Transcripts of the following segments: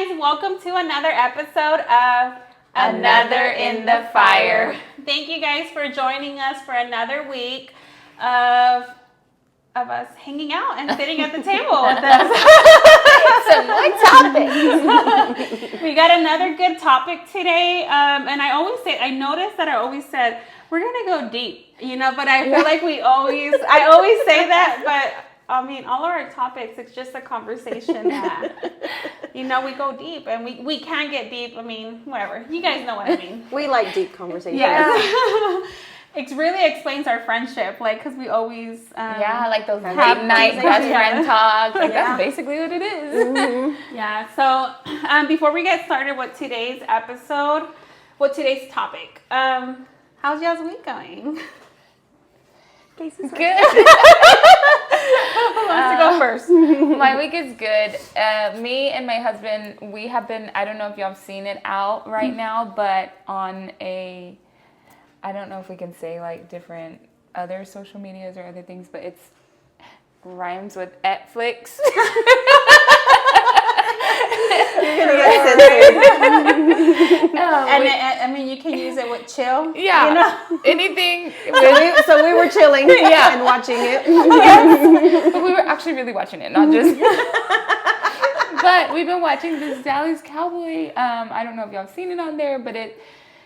guys, welcome to another episode of Another in the Fire. Thank you guys for joining us for another week of us hanging out and sitting at the table with us. Some more topics. We got another good topic today, and I noticed that I always said we're gonna go deep, but I feel like I always say that, but I mean, all of our topics, it's just a conversation that, we go deep, and we can get deep. I mean, whatever. You guys know what I mean. We like deep conversations. Yes. It really explains our friendship, because we always... like those late night best friend talks. That's basically what it is. Mm-hmm. Yeah, so before we get started with today's topic, how's y'all's week going? Good. Who wants to go first? My week is good. Me and my husband, we have been, I don't know if y'all have seen it out right now, but on I don't know if we can say different other social medias or other things, but it's rhymes with Netflix. You're gonna get censored. And you can use it with chill. Yeah. Anything. So we were chilling and watching it. Yes. But we were actually really watching it, not just. But we've been watching this Dallas Cowboy. I don't know if y'all have seen it on there, but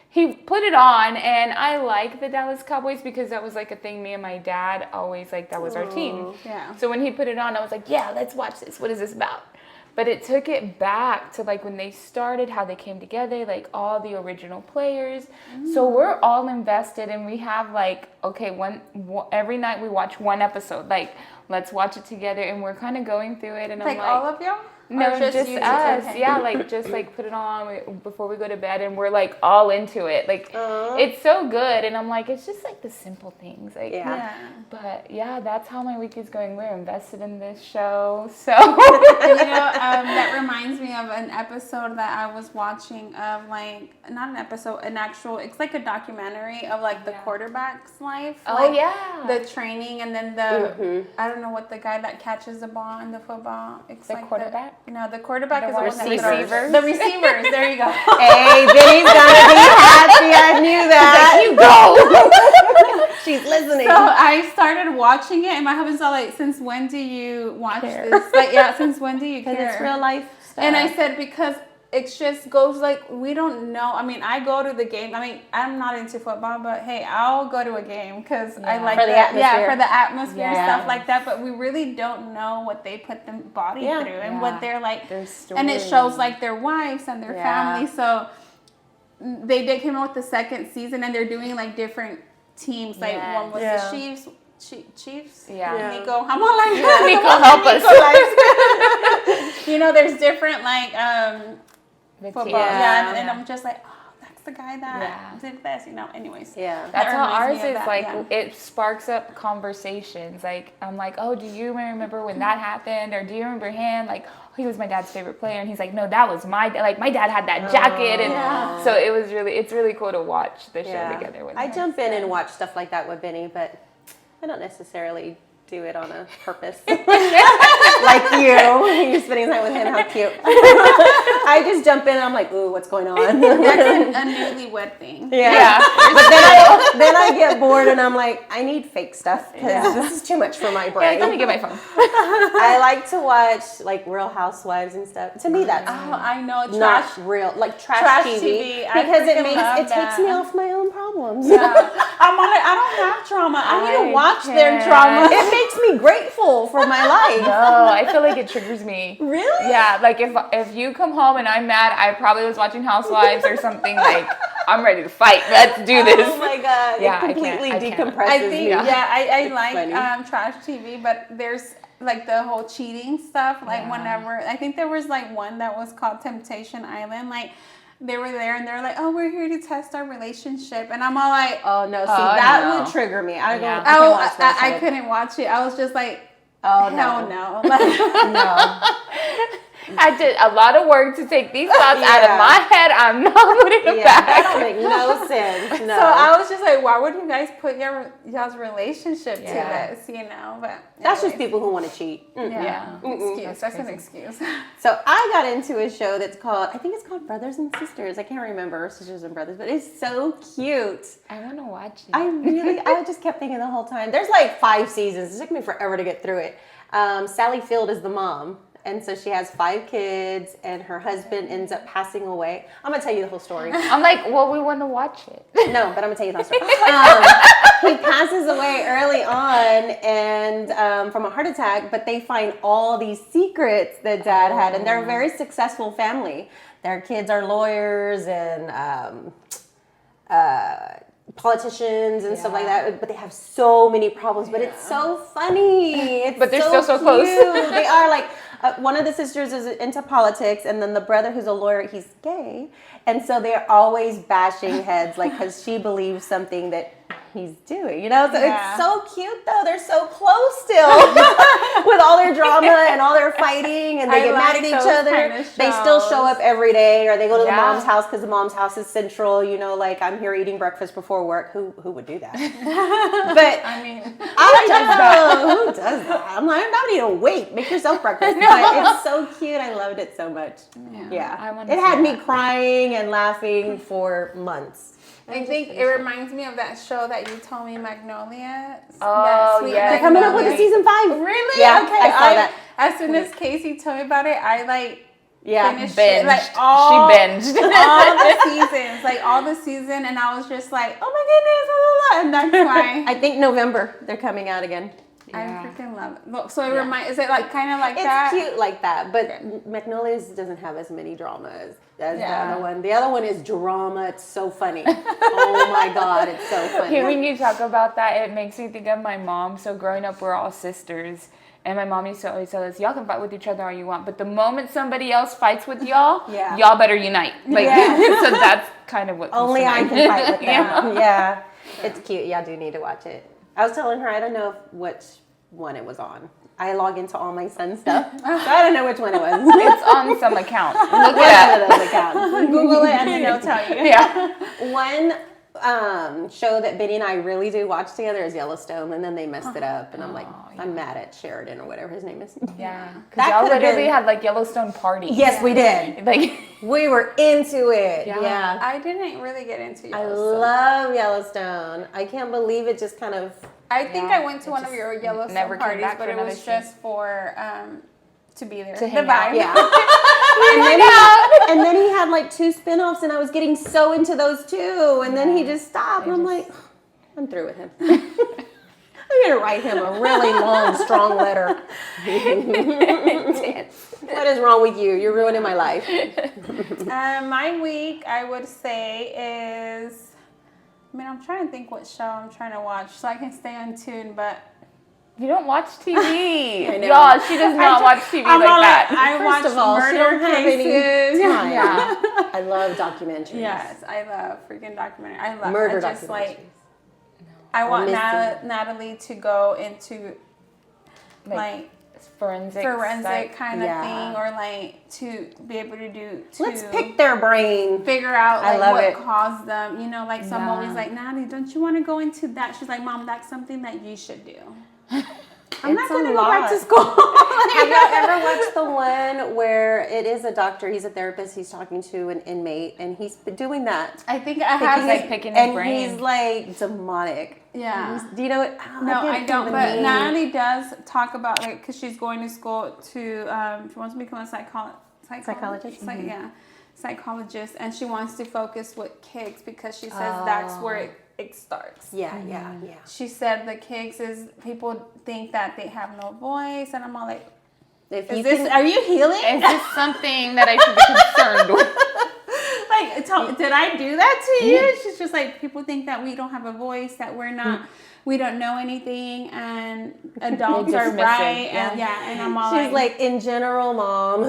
he put it on, and I like the Dallas Cowboys because that was a thing me and my dad always that was our team. Yeah. So when he put it on, I was like, yeah, let's watch this. What is this about? But it took it back to when they started, how they came together, all the original players. So we're all invested, and we have every night we watch one episode. Let's watch it together, and we're kind of going through it. And I'm all of y'all? No, or just you? us. Okay. Yeah, just put it on before we go to bed, and we're all into it. It's so good, and I'm it's just the simple things. But yeah, that's how my week is going. We're invested in this show, so. That reminds me of an episode that I was watching of not an episode, it's a documentary of the quarterback's life. Oh yeah. The training, and then the I don't know what the guy that catches the ball in the football. It's the quarterback. No, the quarterback is the one that receivers. The receivers. There you go. Hey, Vinny's gonna be happy. I knew that. You go. She's listening. So I started watching it, and my husband's all since when do you watch this? Since when do you care? Because it's real life stuff. And I said, because it just goes we don't know. I mean, I go to the game. I mean, I'm not into football, but hey, I'll go to a game because I like for the atmosphere. Yeah, for the atmosphere, stuff like that. But we really don't know what they put the body through and what they're Their stories. And it shows their wives and their family. So they came out with the second season, and they're doing different teams. One was the Chiefs. Chiefs? Yeah. Nico, I'm all Nico, help us. There's different football. Yeah. And I'm just that's the guy that did this, anyways. Yeah. That's how ours is. It sparks up conversations. I'm oh, do you remember when that happened? Or do you remember him? He was my dad's favorite player, and he's no, that was my dad. My dad had that jacket, and so it's really cool to watch the show together with I him. jump in and watch stuff like that with Benny, but I don't necessarily do it on a purpose. Like you. You're spending time with him. How cute. I just jump in and I'm ooh, what's going on? That's a newlywed thing. Yeah. But then I get bored and I'm I need fake stuff because this is too much for my brain. Let me get my phone. I like to watch Real Housewives and stuff. To me, that's I know. not real. Trash TV. Because it takes me off my own problems. Yeah. I don't have trauma. I need to watch their trauma. It makes me grateful for my life. No, I feel it triggers me. Really? Yeah, if you come home and I'm mad, I probably was watching Housewives or something. I'm ready to fight. Let's do this. Oh my god! Yeah, it completely decompresses I think me. I like trash TV, but there's the whole cheating stuff. Whenever I think there was one that was called Temptation Island. They were there and they're oh, we're here to test our relationship, and I'm all oh no, see that would trigger me. I couldn't watch it. I was just oh hell no, no. no. I did a lot of work to take these thoughts out of my head. I'm not putting them back. That don't make no sense. No. So I was just like, why would you guys put y'all's relationship to this, you know? But that's just people who want to cheat. Yeah. Excuse. That's an excuse. So I got into a show that's called, I think it's called Brothers and Sisters. I can't remember, Sisters and Brothers, but it's so cute. I want to watch it. I just kept thinking the whole time. There's like 5 seasons. It took me forever to get through it. Sally Field is the mom. And so she has 5 kids, and her husband ends up passing away. I'm going to tell you the whole story. I'm like, well, we want to watch it. No, but I'm going to tell you the story. He passes away early on and from a heart attack, but they find all these secrets that Dad had. And they're a very successful family. Their kids are lawyers and politicians and stuff like that, but they have so many problems. But it's so funny. But they're still so close. They are like. One of the sisters is into politics, and then the brother who's a lawyer, he's gay. And so they're always bashing heads, like, because she believes something that he's doing, you know? So it's so cute, though. They're so close still with all their drama and all their fighting, and they get mad at each other. Kind of they still show up every day, or they go to the mom's house because the mom's house is central, you know, like, I'm here eating breakfast before work. Who would do that? But I mean, I know. Who does that? I'm like, I'm not even wait. Make yourself breakfast. But it's so cute. I loved it so much. Yeah. It had me crying and laughing for months. I think it reminds me of that show that you told me, Magnolia. Oh, yeah. They're coming up with a season 5. Really? Yeah, Okay. I saw that. As soon as Casey told me about it, I finished binged. it. Like all, she binged. all the seasons. Like all the season, and I was just like, oh my goodness, blah, blah, blah. And that's why. I think November they're coming out again. I freaking love it. Look, so it is it like kind of like that? It's cute like that, but Magnolia's doesn't have as many dramas as the other one. The other one is drama. It's so funny. Oh my God, it's so funny. Hearing you talk about that, it makes me think of my mom. So growing up, we're all sisters. And my mom used to always tell us, y'all can fight with each other all you want, but the moment somebody else fights with y'all, y'all better unite. Like, so that's kind of what only I can fight with them. Yeah. It's cute. Y'all do need to watch it. I was telling her I don't know which one it was on. I log into all my son's stuff, so I don't know which one it was. It's on some account. Look it up. Those accounts. Google it and then they'll tell you. Yeah. One show that Benny and I really do watch together is Yellowstone, and then they messed it up, and I'm like, I'm mad at Sheridan or whatever his name is. Yeah. Because y'all literally had like Yellowstone parties. Yes, we did. Like we were into it. Yeah. I didn't really get into I Yellowstone. love Yellowstone. I can't believe it just kind of. I think I went to one of your Yellowstone never came parties, back but for it another was just for to be there. To the hang vibe. out. Yeah. and then he had like 2 spinoffs, and I was getting so into those too. And then he just stopped, and I'm like, I'm through with him. I'm gonna write him a really long, strong letter. What is wrong with you? You're ruining my life. My week, I would say, is. I mean, I'm trying to think what show I'm trying to watch so I can stay on tune, but. You don't watch TV. I know. Y'all, she does not watch TV like that. I watch First of all, she don't murder have any cases. time. Yeah. I love documentaries. Yes, I love freaking documentary. I love Murder I just documentaries. like. I want missing. Natalie to go into like forensic kind of thing, or like to be able to do. Let's pick their brain. Figure out I like love what it. caused them. You know, like some always like, Natalie, don't you want to go into that? She's like, Mom, that's something that you should do. I'm not going to go back to school. Have y'all ever watched the one where it is a doctor, he's a therapist, he's talking to an inmate, and he's doing that? I think I have like picking his brain. He's like demonic. Yeah. Do you know what? No, I don't. But Natalie does talk about like, because she's going to school to, she wants to become a psychologist. Psychologist, and she wants to focus with kids because she says that's where it starts. Yeah. She said the kids is people think that they have no voice, and I'm all like, are you healing? Is this something that I should be concerned with? Like, did I do that to you? She's just like, people think that we don't have a voice, that we're not, we don't know anything, and adults are right, and I'm all She's like, in general, Mom.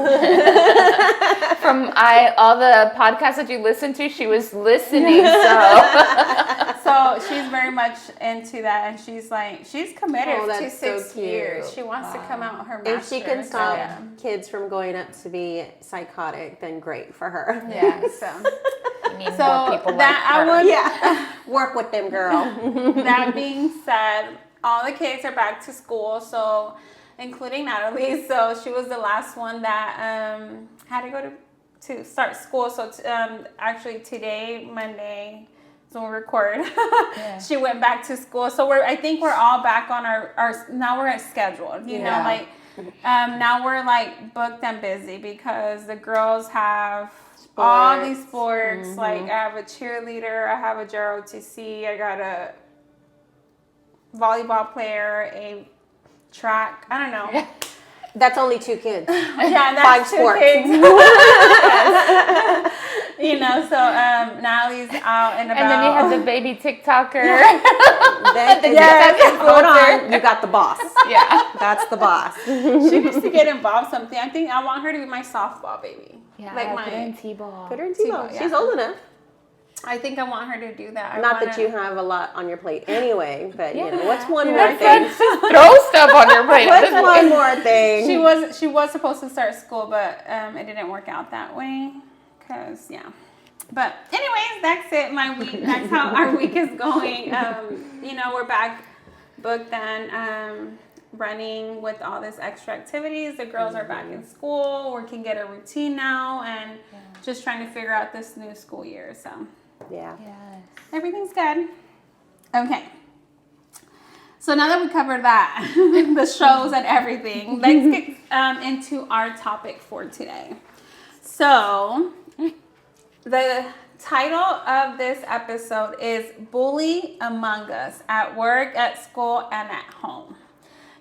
From all the podcasts that you listened to, she was listening, so. So she's very much into that, and she's committed Oh, to that's so 6 years. cute. She wants to come out with her If master's. she can stop Yeah. kids from going up to be psychotic, then great for her. Yeah. So, We need so more people that like her. I would. Yeah. Work with them, girl. That being said, all the kids are back to school, so including Natalie. So she was the last one that had to go to start school. So actually today, Monday, so we record. She went back to school. So I think we're all back on our now we're scheduled. You know, like now we're like booked and busy because the girls have all these sports. Like I have a cheerleader, I have a JROTC, I got a volleyball player, a track. I don't know. That's only 2 kids. Yeah, and 5 that's 2 sports. kids. You know, so Natalie's out and about. And then you have the baby TikToker. Hold on. You got the boss. Yeah. That's the boss. She needs to get involved something. I think I want her to be my softball baby. Yeah, like put her in my. T-ball. Put her in T-ball. Yeah. She's old enough. I think I want her to do that. Not that you have a lot on your plate anyway, but you know, what's one more That's thing? Just throw stuff on your plate. What's one more thing? She was supposed to start school, but it didn't work out that way. Cause But anyways, that's it. My week. That's how our week is going. You know, we're back booked and running with all this extra activities. The girls are back in school. We can get a routine now, and just trying to figure out this new school year. So Yeah. everything's good. Okay. So now that we covered that, the shows and everything, let's get into our topic for today. So the title of this episode is Bully Among Us at work, at school, and at home.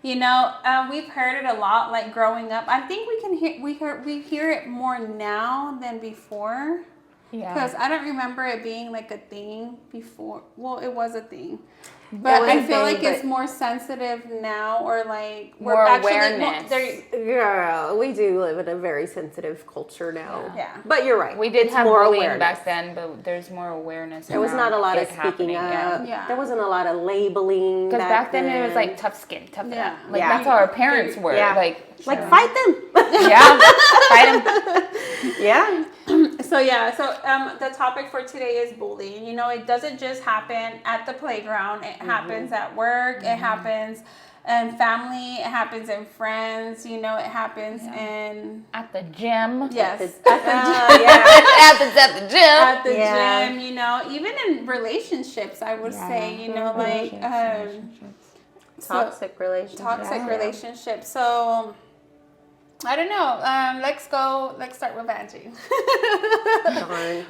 You know, we've heard it a lot, like growing up. I think we hear it more now than before. Yeah. Because I don't remember it being like a thing before. Well, it was a thing. But I feel like it's more sensitive now, or like More awareness. Girl, we do live in a very sensitive culture now. Yeah. But you're right. We did It's have more bullying awareness. back then, but there's more awareness. There was not a lot of it speaking happening, up. Yeah. There wasn't a lot of labeling. Because back then it was like tough skin, tough it up. Like Yeah. that's how our parents were. Yeah. Like fight them. yeah, fight them. Yeah. So the topic for today is bullying. You know, it doesn't just happen at the playground. It happens at work. It happens in family. It happens in friends. You know, it happens in At the gym. yes, Happens at the gym. at the Yeah. gym. You know, even in relationships, I would say. You know, like Toxic relationships. relationships. So I don't know. Let's start with Angie. Darn.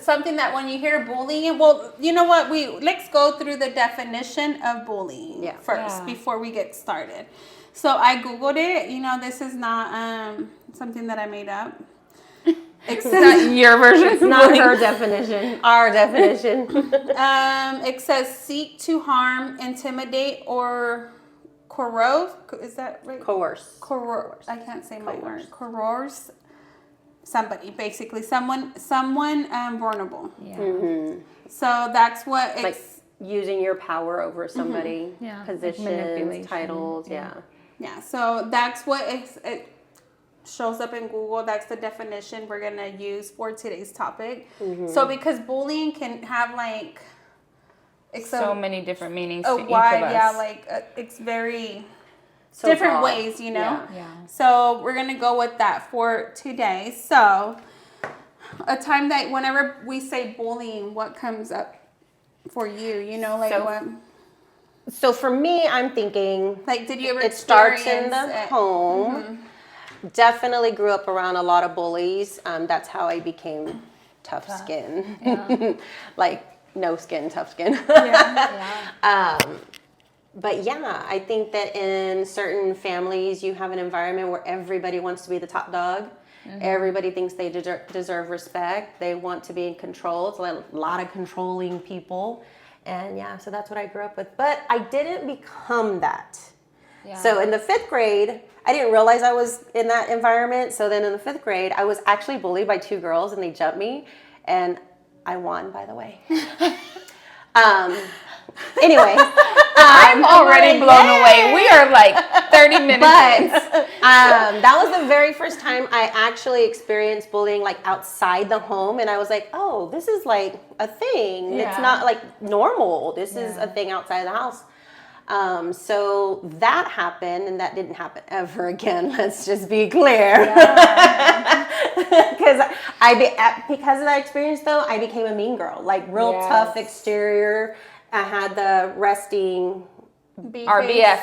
Something that when you hear bullying, well, you know what? Let's go through the definition of bullying first before we get started. So I Googled it. You know, this is not something that I made up. It's not your version. It's not her definition. Our definition. It says seek to harm, intimidate, or coerce. Is that right? Coerce. Coerce. I can't say my word. Coerce somebody, basically someone vulnerable. Yeah. Mm-hmm. So that's what it's Like using your power over somebody. Yeah. Positions, Manipulation. titles. Yeah. yeah. So that's what it shows up in Google. That's the definition we're gonna use for today's topic. Mm-hmm. So because bullying can have like So many different meanings a to each wide, of us. yeah, like it's very So different broad. ways, you know. Yeah. Yeah. So we're gonna go with that for today. So a time that whenever we say bullying, what comes up for you? You know, like So- what? So for me, I'm thinking Like, did you ever? it starts in experience the it? home. Definitely grew up around a lot of bullies. That's how I became tough skin. Yeah. Like no skin, tough skin. Yeah. But yeah, I think that in certain families, you have an environment where everybody wants to be the top dog. Everybody thinks they deserve respect. They want to be in control. It's a lot of controlling people. And yeah, so that's what I grew up with. But I didn't become that. Yeah. So in the 5th grade, I didn't realize I was in that environment. So then in the 5th grade, I was actually bullied by 2 girls and they jumped me. And I won, by the way. Anyway, I'm already blown away. We are like 30 minutes in. But that was the very first time I actually experienced bullying like outside the home, and I was like, oh, this is like a thing. Yeah. It's not like normal. This is a thing outside the house. So that happened, and that didn't happen ever again. Let's just be clear. Because because of that experience, though, I became a mean girl. Like real tough exterior. I had the resting RBF.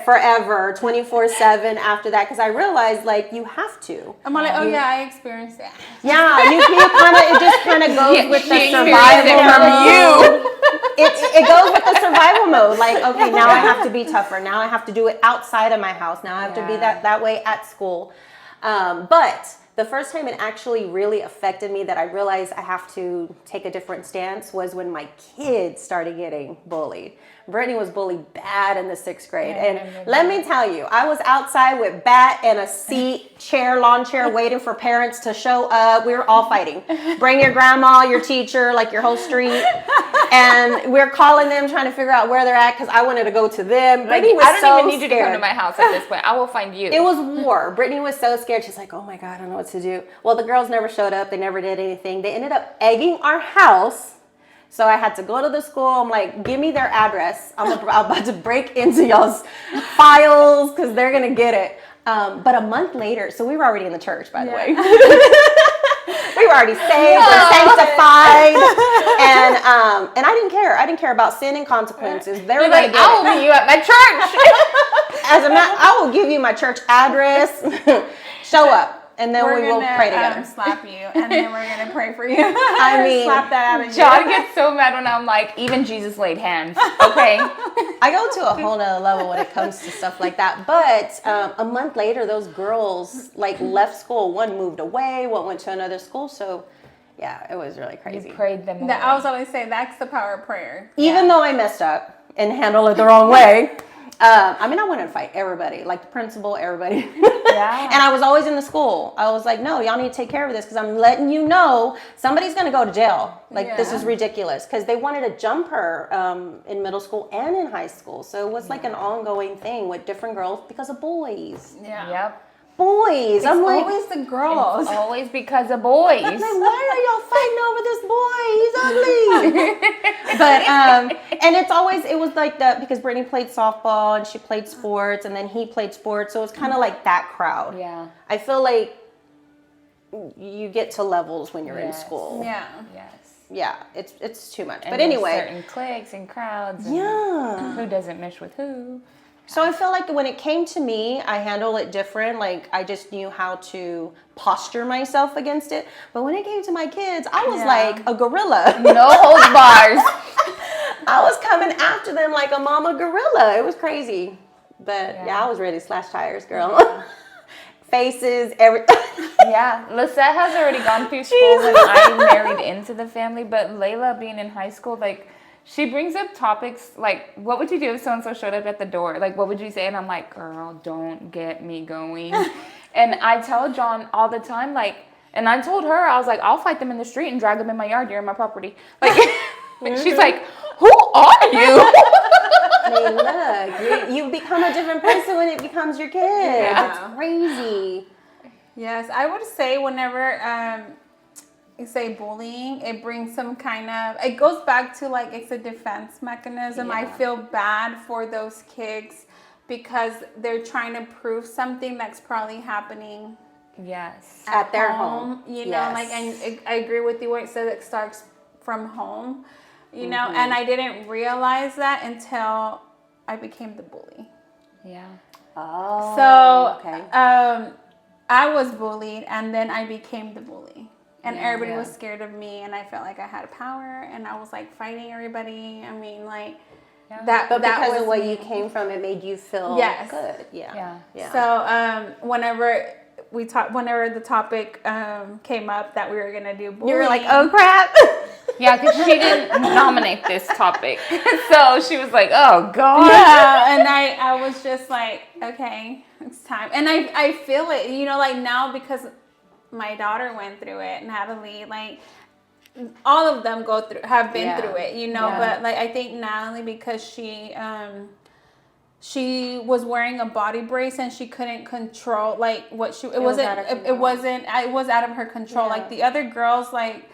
Forever, 24/7 after that, because I realized like you have to. I'm like, oh yeah, I experienced that. Yeah, you kind of, it just kind of goes with the She survival experienced it from mode. It goes with the survival mode. Like, okay, now I have to be tougher. Now I have to do it outside of my house. Now I have to be that way at school. But the first time it actually really affected me that I realized I have to take a different stance was when my kids started getting bullied. Brittany was bullied bad in the 6th grade. And let me tell you, I was outside with bat and a seat, lawn chair, waiting for parents to show up. We were all fighting. Bring your grandma, your teacher, like your whole street. And we're calling them, trying to figure out where they're at because I wanted to go to them. Like, Brittany was I don't so even need you to come scared. to my house at this point. I will find you. It was war. Brittany was so scared. She's like, oh my God, I don't know what to do. Well, the girls never showed up. They never did anything. They ended up egging our house. So I had to go to the school. I'm like, give me their address. I'm about to break into y'all's files because they're going to get it. But a month later, so we were already in the church, by the way. We were already saved, we're sanctified. And I didn't care. I didn't care about sin and consequences. They were going to get I will meet you at my church. As a matter, I will give you my church address. Show up. And then we will pray together. Slap you, and then we're gonna pray for you. I mean, slap that out of you. John gets so mad when I'm like, even Jesus laid hands. Okay. I go to a whole nother level when it comes to stuff like that. But a month later, those girls like left school. One moved away. One went to another school. So yeah, it was really crazy. You prayed them away. I was always saying that's the power of prayer. Even though I messed up and handled it the wrong way. I wanted to fight everybody, like the principal, everybody. Yeah. And I was always in the school. I was like, no, y'all need to take care of this because I'm letting you know somebody's going to go to jail. Like, this is ridiculous. Because they wanted to jump her in middle school and in high school. So it was like an ongoing thing with different girls because of boys. Yeah. Yep. Boys. I'm like, always the girls. It's always because of boys. I'm like, why are y'all fighting over this boy? He's ugly. But and it was like that because Brittany played softball and she played sports and then he played sports, so it's kind of like that crowd. Yeah. I feel like you get to levels when you're in school. Yeah. Yes. Yeah, it's too much. And But there's anyway, certain cliques and crowds. And yeah. who doesn't mesh with who? So I feel like when it came to me, I handled it different. Like I just knew how to posture myself against it. But when it came to my kids, I was like a gorilla. No holds bars. I was coming after them like a mama gorilla. It was crazy. But yeah, I was ready to slash tires, girl. Faces, everything. Yeah, Lisette has already gone through school when I married into the family. But Layla being in high school, like, she brings up topics like, what would you do if so-and-so showed up at the door? Like, what would you say? And I'm like, girl, don't get me going. And I tell John all the time, like, and I told her, I was like, I'll fight them in the street and drag them in my yard. You're in my property. Like, she's like, who are you? I mean, look, you become a different person when it becomes your kid. Yeah. It's crazy. Yes, I would say whenever you say bullying, it brings some kind of, it goes back to like it's a defense mechanism. Yeah. I feel bad for those kids because they're trying to prove something that's probably happening Yes. At their home. You know, Yes. like, and I agree with you where it says it starts from home, you know, and I didn't realize that until I became the bully. Yeah. Oh. So, okay. I was bullied and then I became the bully. And everybody Yeah. was scared of me and I felt like I had power and I was like fighting everybody. I mean, like that. But that because was of what me. you came from, it made you feel Yes. good. Yeah. Yeah. So whenever whenever the topic came up that we were gonna do bullying, You were like, oh crap. Yeah, because she didn't nominate this topic. So she was like, oh, God. yeah, and I was just like, okay, it's time. And I feel it, you know, like now because my daughter went through it, Natalie, like all of them have been Yeah. through it, you know. Yeah. But like I think Natalie, because she was wearing a body brace and she couldn't control like what she it was wasn't out of it control. wasn't it was out of her control. Yeah. Like the other girls, like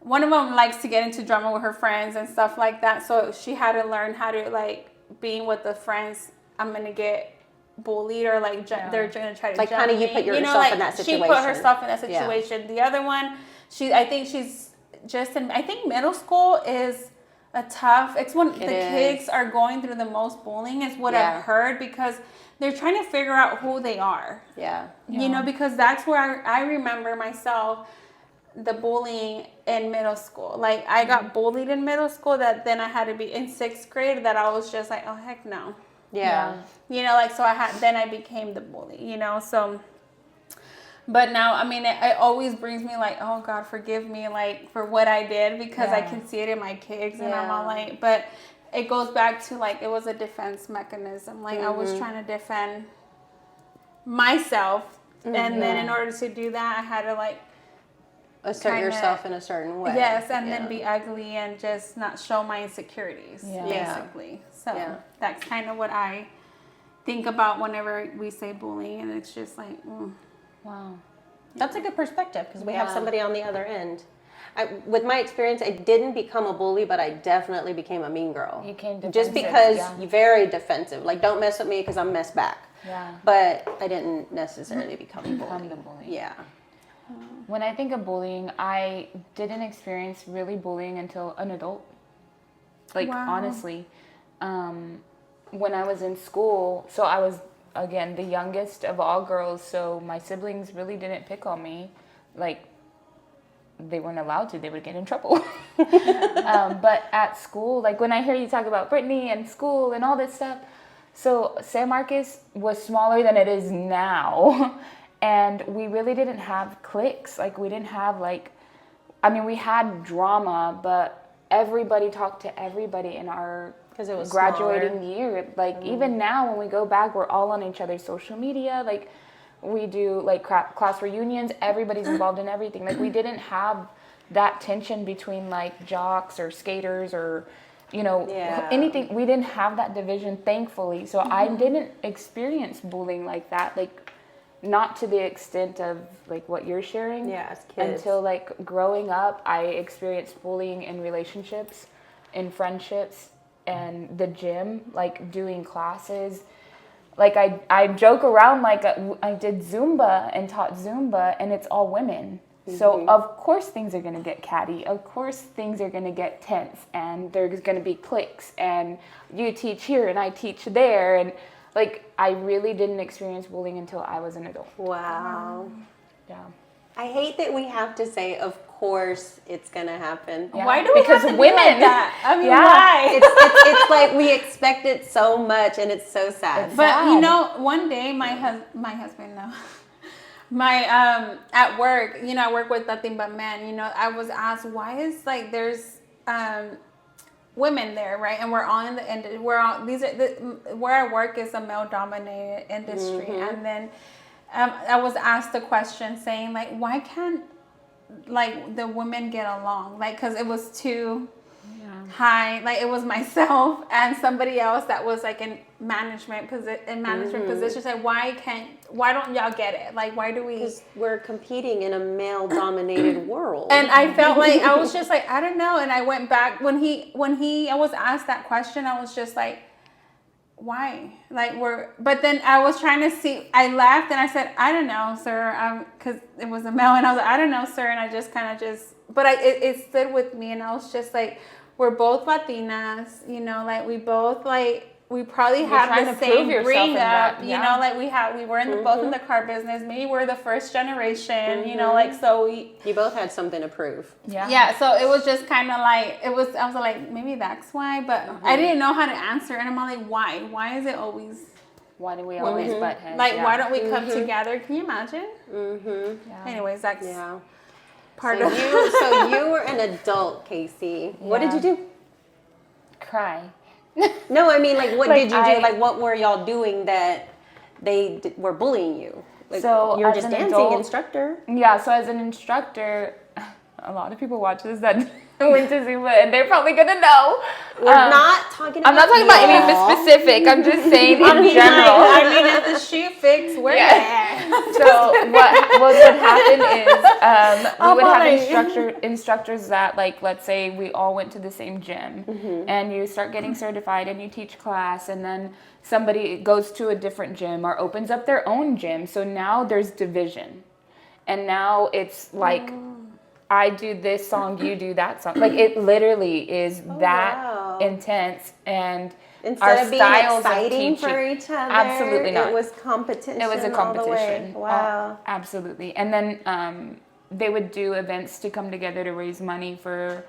one of them likes to get into drama with her friends and stuff like that, so she had to learn how to like being with the friends. I'm gonna get bullied or like they're gonna try to Like, judge kind of you me. put yourself like in that she situation. put herself in that Yeah. situation. The other one, I think she's just in. I think middle school is a tough. It's when the kids are going through the most bullying. Is what Yeah. I've heard because they're trying to figure out who they are. Yeah. You know, because that's where I remember myself. The bullying in middle school. Like I got bullied in middle school that then I had to be in 6th grade that I was just like, oh heck no. Yeah. You know, like so I became the bully, you know, so but now I mean it always brings me like, oh God, forgive me like for what I did because I can see it in my kids and I'm all like, but it goes back to like it was a defense mechanism. Like I was trying to defend myself and then in order to do that I had to like Assert yourself in a certain way. yes, and then be ugly and just not show my insecurities, basically. So that's kind of what I think about whenever we say bullying, and it's just like, Wow. That's a good perspective because we have somebody on the other end. With my experience, I didn't become a bully, but I definitely became a mean girl. You came defensive. Just because you're very defensive. Like, don't mess with me because I'm mess back. Yeah. But I didn't necessarily become a bully. the bully. Yeah. When I think of bullying, I didn't experience really bullying until an adult. Like, honestly. When I was in school, so I was, again, the youngest of all girls, so my siblings really didn't pick on me. Like, they weren't allowed to. They would get in trouble. But at school, like when I hear you talk about Brittany and school and all this stuff, so San Marcos was smaller than it is now. And we really didn't have cliques. Like we didn't have we had drama, but everybody talked to everybody in our Because it was graduating year. Like even now when we go back, we're all on each other's social media. Like we do like class reunions. Everybody's involved in everything. Like we didn't have that tension between like jocks or skaters or anything. We didn't have that division, thankfully. So I didn't experience bullying like that. Like not to the extent of like what you're sharing. Yeah, as kids. Until like growing up, I experienced bullying in relationships, in friendships, and the gym, like doing classes. Like I joke around like I did Zumba and taught Zumba, and it's all women. So of course things are gonna get catty. Of course things are gonna get tense, and there's gonna be cliques, and you teach here and I teach there, and like I really didn't experience bullying until I was an adult. Wow. Yeah. I hate that we have to say, of course, it's gonna happen. Yeah. why do we Because have to women, be like that? I mean, Yeah. why? It's like we expect it so much, and it's so sad. But you know, one day my husband, no, my at work, you know, I work with nothing but men. You know, I was asked why is like there's women there, right? And we're all in the industry. We're all where I work is a male dominated industry, and then I was asked the question saying like, why can't like the women get along? Like, cause it was too high. Like it was myself and somebody else that was like in management positions. Like why don't y'all get it? Like why do we? Because we're competing in a male-dominated world. And I felt like I was just like I don't know. And I went back when I was asked that question. I was just like, why? Like but then I was trying to see. I laughed and I said, I don't know, sir, because it was a male, and I was like, I don't know, sir, and I just kind of but it stood with me, and I was just like, we're both Latinas, you know, like we both we probably have the same bring up, you know, like we were both in the car business. Maybe we're the first generation, you know, like so you both had something to prove. Yeah. So it was just kind of like I was like maybe that's why, but I didn't know how to answer, and I'm like, why? Why is it always? Why do we always butt heads? Like why don't we come together? Can you imagine? Yeah. Anyways, that's part of you. So you were an adult, Casey. What did you do? Cry. No, I mean, like, what did you do? Like, what were y'all doing that they were bullying you? Like, So you're as just an dancing adult, instructor. Yeah, so as an instructor, a lot of people watch this that went to Zumba, and they're probably gonna know. We're not talking about I'm not talking about y'all. any specific. I'm just saying in I general. mean, if the shoe fits, we're there. So what would happen is we would have Apology. instructors that, like, let's say we all went to the same gym, and you start getting certified and you teach class, and then somebody goes to a different gym or opens up their own gym. So now there's division, and now it's like I do this song, you do that song. Like, it literally is that wow. intense, and Instead our of being styles exciting of teaching, for each other, absolutely not. It was competition. It was a all the way. competition. Wow. Absolutely. And then they would do events to come together to raise money for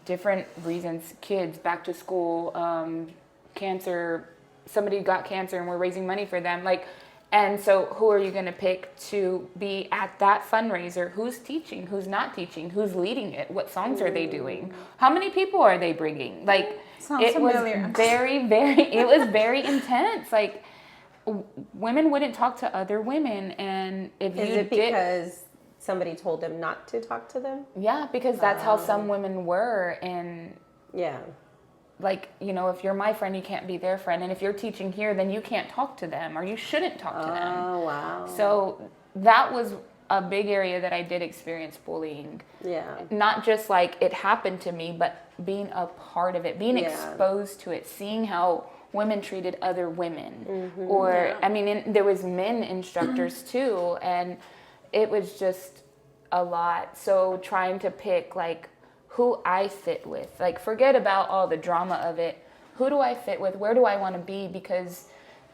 different reasons. Kids, back to school, cancer. Somebody got cancer and we're raising money for them. Like, and so who are you going to pick to be at that fundraiser? Who's teaching? Who's not teaching? Who's leading it? What songs are they doing? How many people are they bringing? Like, Sounds it familiar. was it was very intense. Like, women wouldn't talk to other women, and if Is you it did, because somebody told them not to talk to them? yeah, because that's how some women were, and Yeah. like, you know, if you're my friend, you can't be their friend, and if you're teaching here, then you can't talk to them, or you shouldn't talk to them. Oh, wow. So that was a big area that I did experience bullying. Yeah. Not just like it happened to me, but being a part of it, being Yeah. exposed to it, seeing how women treated other women. Or, I mean, there was men instructors too, and it was just a lot. So trying to pick like who I fit with, like forget about all the drama of it. Who do I fit with? Where do I want to be? Because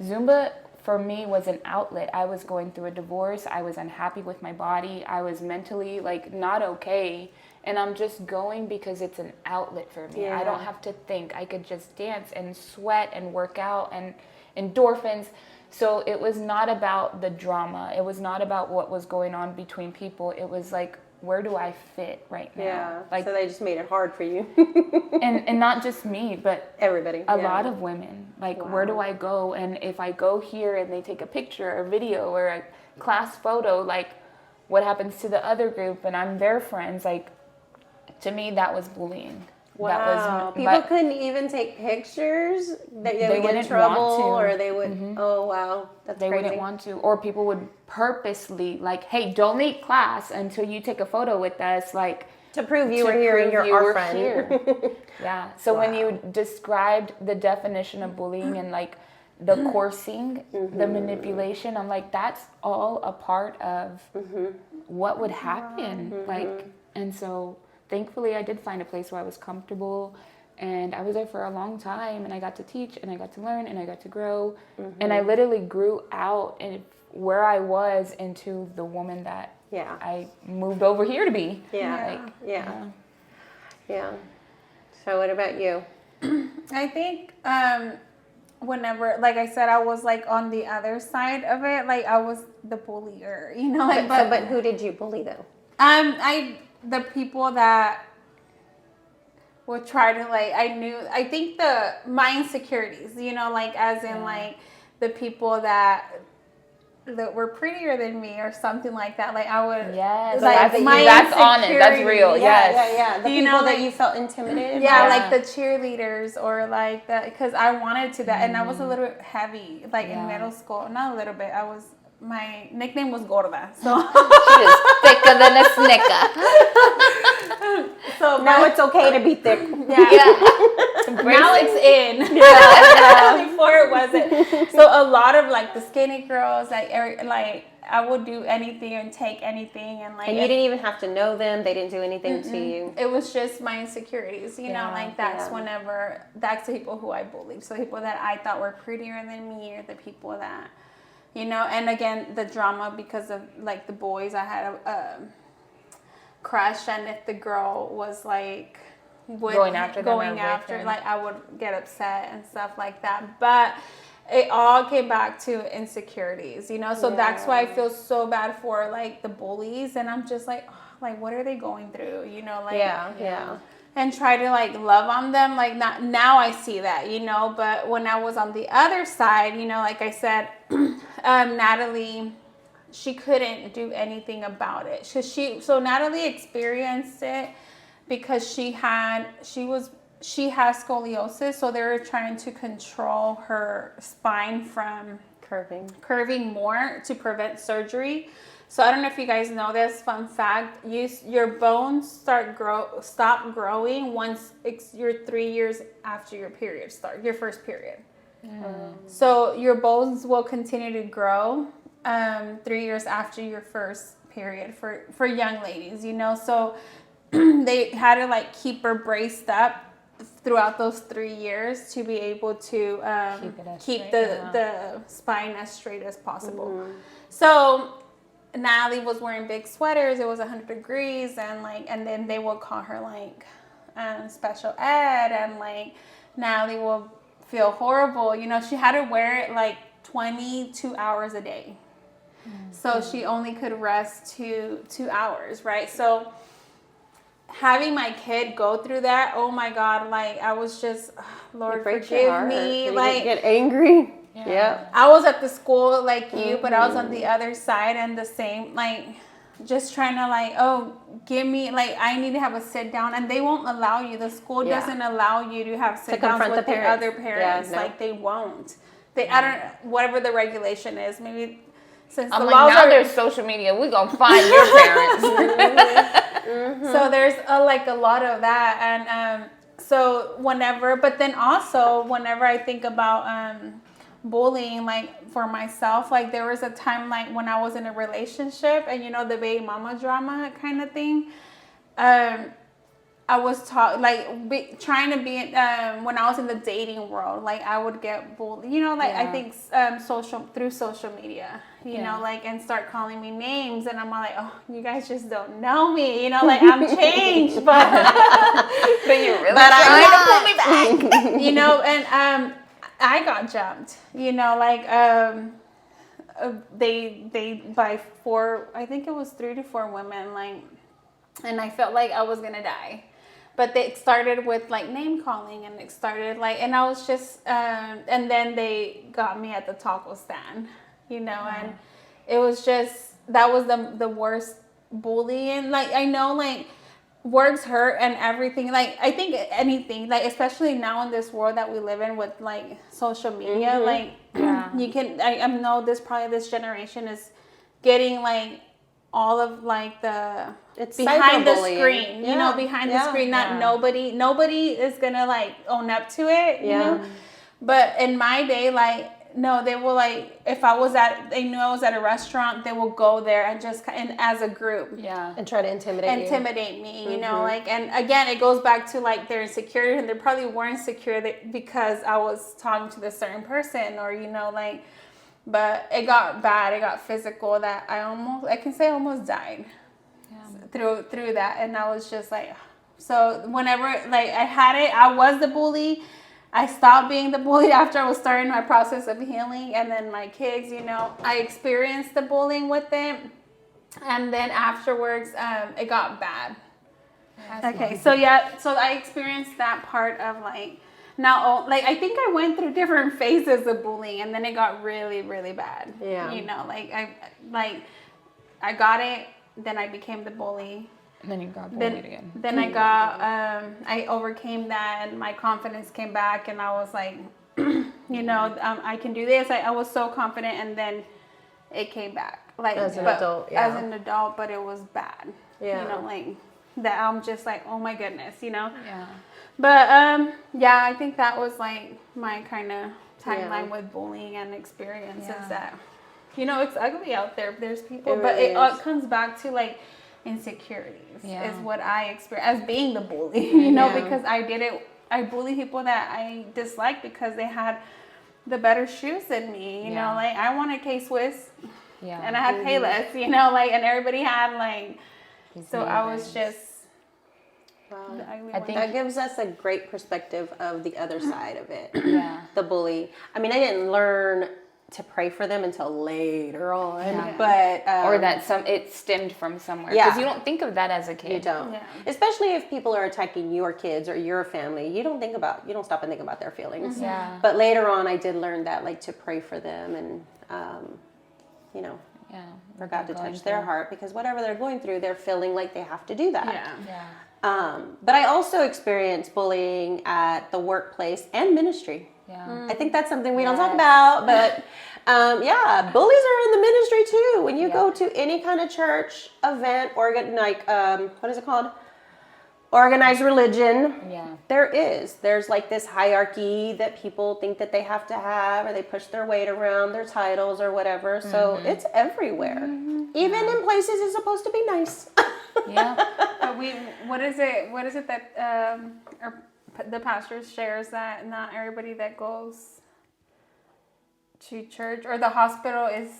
Zumba for me was an outlet. I was going through a divorce. I was unhappy with my body. I was mentally like not okay. And I'm just going because it's an outlet for me. Yeah. I don't have to think. I could just dance and sweat and work out and endorphins. So it was not about the drama. It was not about what was going on between people. It was like, where do I fit right now? Yeah. Like, So they just made it hard for you. and not just me, but Everybody. a lot of women. Like, where do I go? And if I go here and they take a picture or video or a class photo, like, what happens to the other group? And I'm their friends. Like, to me, that was bullying. Wow. That was, People couldn't even take pictures. They would get in wouldn't trouble, want to. or they would. Oh wow, that's they crazy. wouldn't want to. Or people would purposely, like, hey, don't leave class until you take a photo with us. Like, to prove you to were here and prove you're you our were friend. here. Yeah. So when you described the definition of bullying and like the coursing, the manipulation, I'm like, that's all a part of what would happen. Like, and so thankfully I did find a place where I was comfortable, and I was there for a long time, and I got to teach and I got to learn and I got to grow, and I literally grew out and where I was into the woman that I moved over here to be. Yeah. So what about you? I think whenever, like I said, I was like on the other side of it. Like I was the bullier, you know. Like, But who did you bully though? The people that would try to like, I think my insecurities, you know, like as in like the people that were prettier than me or something like that. Like I would, yes, like that's honest, that's real. Yeah. The you people know, that like, you felt intimidated. yeah, by? like the cheerleaders or like that, because I wanted to that, and I was a little bit heavy, like in middle school. Not a little bit. My nickname was Gorda, so She is thicker than a snicker. so now it's okay to be thick. Now it's in. Before it wasn't. So a lot of like the skinny girls, like I would do anything and take anything, and like. And you didn't even have to know them. They didn't do anything to you. It was just my insecurities, you know, like that's the people who I bullied. So people that I thought were prettier than me, or the people that, you know, and again, the drama because of like the boys. I had a crush, and if the girl was like going after like I would get upset and stuff like that. But it all came back to insecurities, you know. So that's why I feel so bad for like the bullies, and I'm just like, oh, like what are they going through, you know? Like and try to like love on them. Like not now I see that, you know. But when I was on the other side, you know, like I said, Natalie she couldn't do anything about it. So Natalie experienced it because she has scoliosis, so they were trying to control her spine from curving more to prevent surgery. So I don't know if you guys know this fun fact. Your bones stop growing once you're 3 years after your period start, your first period. So your bones will continue to grow 3 years after your first period for young ladies, you know. So they had to like keep her braced up throughout those 3 years to be able to keep the spine as straight as possible. So Natalie was wearing big sweaters. It was 100 degrees, and then they would call her like special ed, and like Natalie will feel horrible. You know, she had to wear it like 22 hours a day. So she only could rest 2 hours, right? So having my kid go through that, oh my God, like I was just, Lord, forgive me. Like, get angry. Yeah. I was at the school like you, but I was on the other side, and the same, like, just trying to like, oh, give me, like, I need to have a sit down, and they won't allow you. The school doesn't allow you to have sit downs with the other parents. Like, they won't. I don't, whatever the regulation is, maybe since I'm the like, laws now are, there's social media, we gonna find your parents. So there's like a lot of that, and so but then also whenever I think about bullying, like for myself, like there was a time like when I was in a relationship, and you know, the baby mama drama kind of thing. I was trying to be when I was in the dating world, like I would get bullied, you know, like I think through social media, you know, like, and start calling me names, and I'm all like, oh, you guys just don't know me, you know, like I'm changed, but you're really trying to pull me back, you know, and I got jumped, you know, like they by 4, I think it was 3 to 4 women, like, and I felt like I was gonna die. But they started with like name calling, and it started like, and I was just, and then they got me at the taco stand, you know, and it was just, that was the worst bullying. Like, I know like words hurt and everything. Like, I think anything, like, especially now in this world that we live in with like social media, like you can, I know this generation is getting like all of like it's behind the screen, you know, behind the screen, nobody is gonna like own up to it, you know. But in my day, like, no, they will, like, if they knew I was at a restaurant, they will go there and just, and as a group, and try to intimidate me, you know, like, and again, it goes back to like their insecurity, and they probably weren't secure because I was talking to this certain person, or, you know, like. But it got bad. It got physical. That I almost died through that. And I was just like, so whenever like I had it, I was the bully. I stopped being the bully after I was starting my process of healing. And then my kids, you know, I experienced the bullying with them. And then afterwards, it got bad. So I experienced that part of like. Now, like, I think I went through different phases of bullying, and then it got really, really bad. Yeah. You know, like, I got it, then I became the bully. And then you got bullied again. Then I overcame that, and my confidence came back, and I was like, you know, I can do this. I was so confident, and then it came back. Like, as an adult, but it was bad. Yeah. You know, like, that I'm just like, oh my goodness, you know? Yeah. But, I think that was, like, my kind of timeline with bullying and experiences that, you know, it's ugly out there. There's people, it comes back to, like, insecurities is what I experienced as being the bully, you know, because I bully people that I dislike because they had the better shoes than me, you know, like, I wanted K-Swiss, and I had Payless, you know, like, and everybody had, like, so I was just, wow. I think that gives us a great perspective of the other side of it. The bully. I mean, I didn't learn to pray for them until later on, but or that it stemmed from somewhere. Because you don't think of that as a kid. You don't. Especially if people are attacking your kids or your family, you don't stop and think about their feelings. But later on, I did learn that, like, to pray for them, and you know. Yeah. forgot to touch their heart, because whatever they're going through, they're feeling like they have to do that. Yeah. But I also experienced bullying at the workplace and ministry. Yeah. I think that's something we don't talk about, but bullies are in the ministry too. When you go to any kind of church event, what is it called? Organized religion. Yeah. There's like this hierarchy that people think that they have to have, or they push their weight around their titles or whatever. So it's everywhere. Even in places it's supposed to be nice. Yeah. But what is it that the pastor shares, that not everybody that goes to church or the hospital is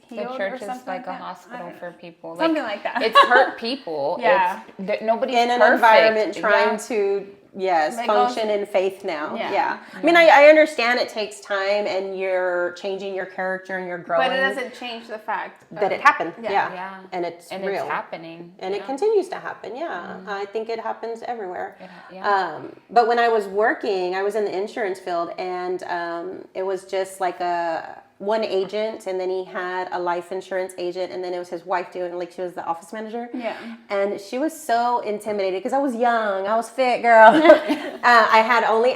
healed? The church or is something like a that? hospital for people. Something like that. It's hurt people. Yeah. Nobody's in an perfect. environment trying to Like function also- in faith now. Yeah. I mean, I understand it takes time and you're changing your character and you're growing. But it doesn't change the fact that it happened. Yeah. And it's And real. it's happening. And it continues to happen. I think it happens everywhere. Yeah. But when I was working, I was in the insurance field, and it was just like one agent, and then he had a life insurance agent, and then it was his wife doing, like, she was the office manager. Yeah. And she was so intimidated because I was young, I was fit, girl. I had only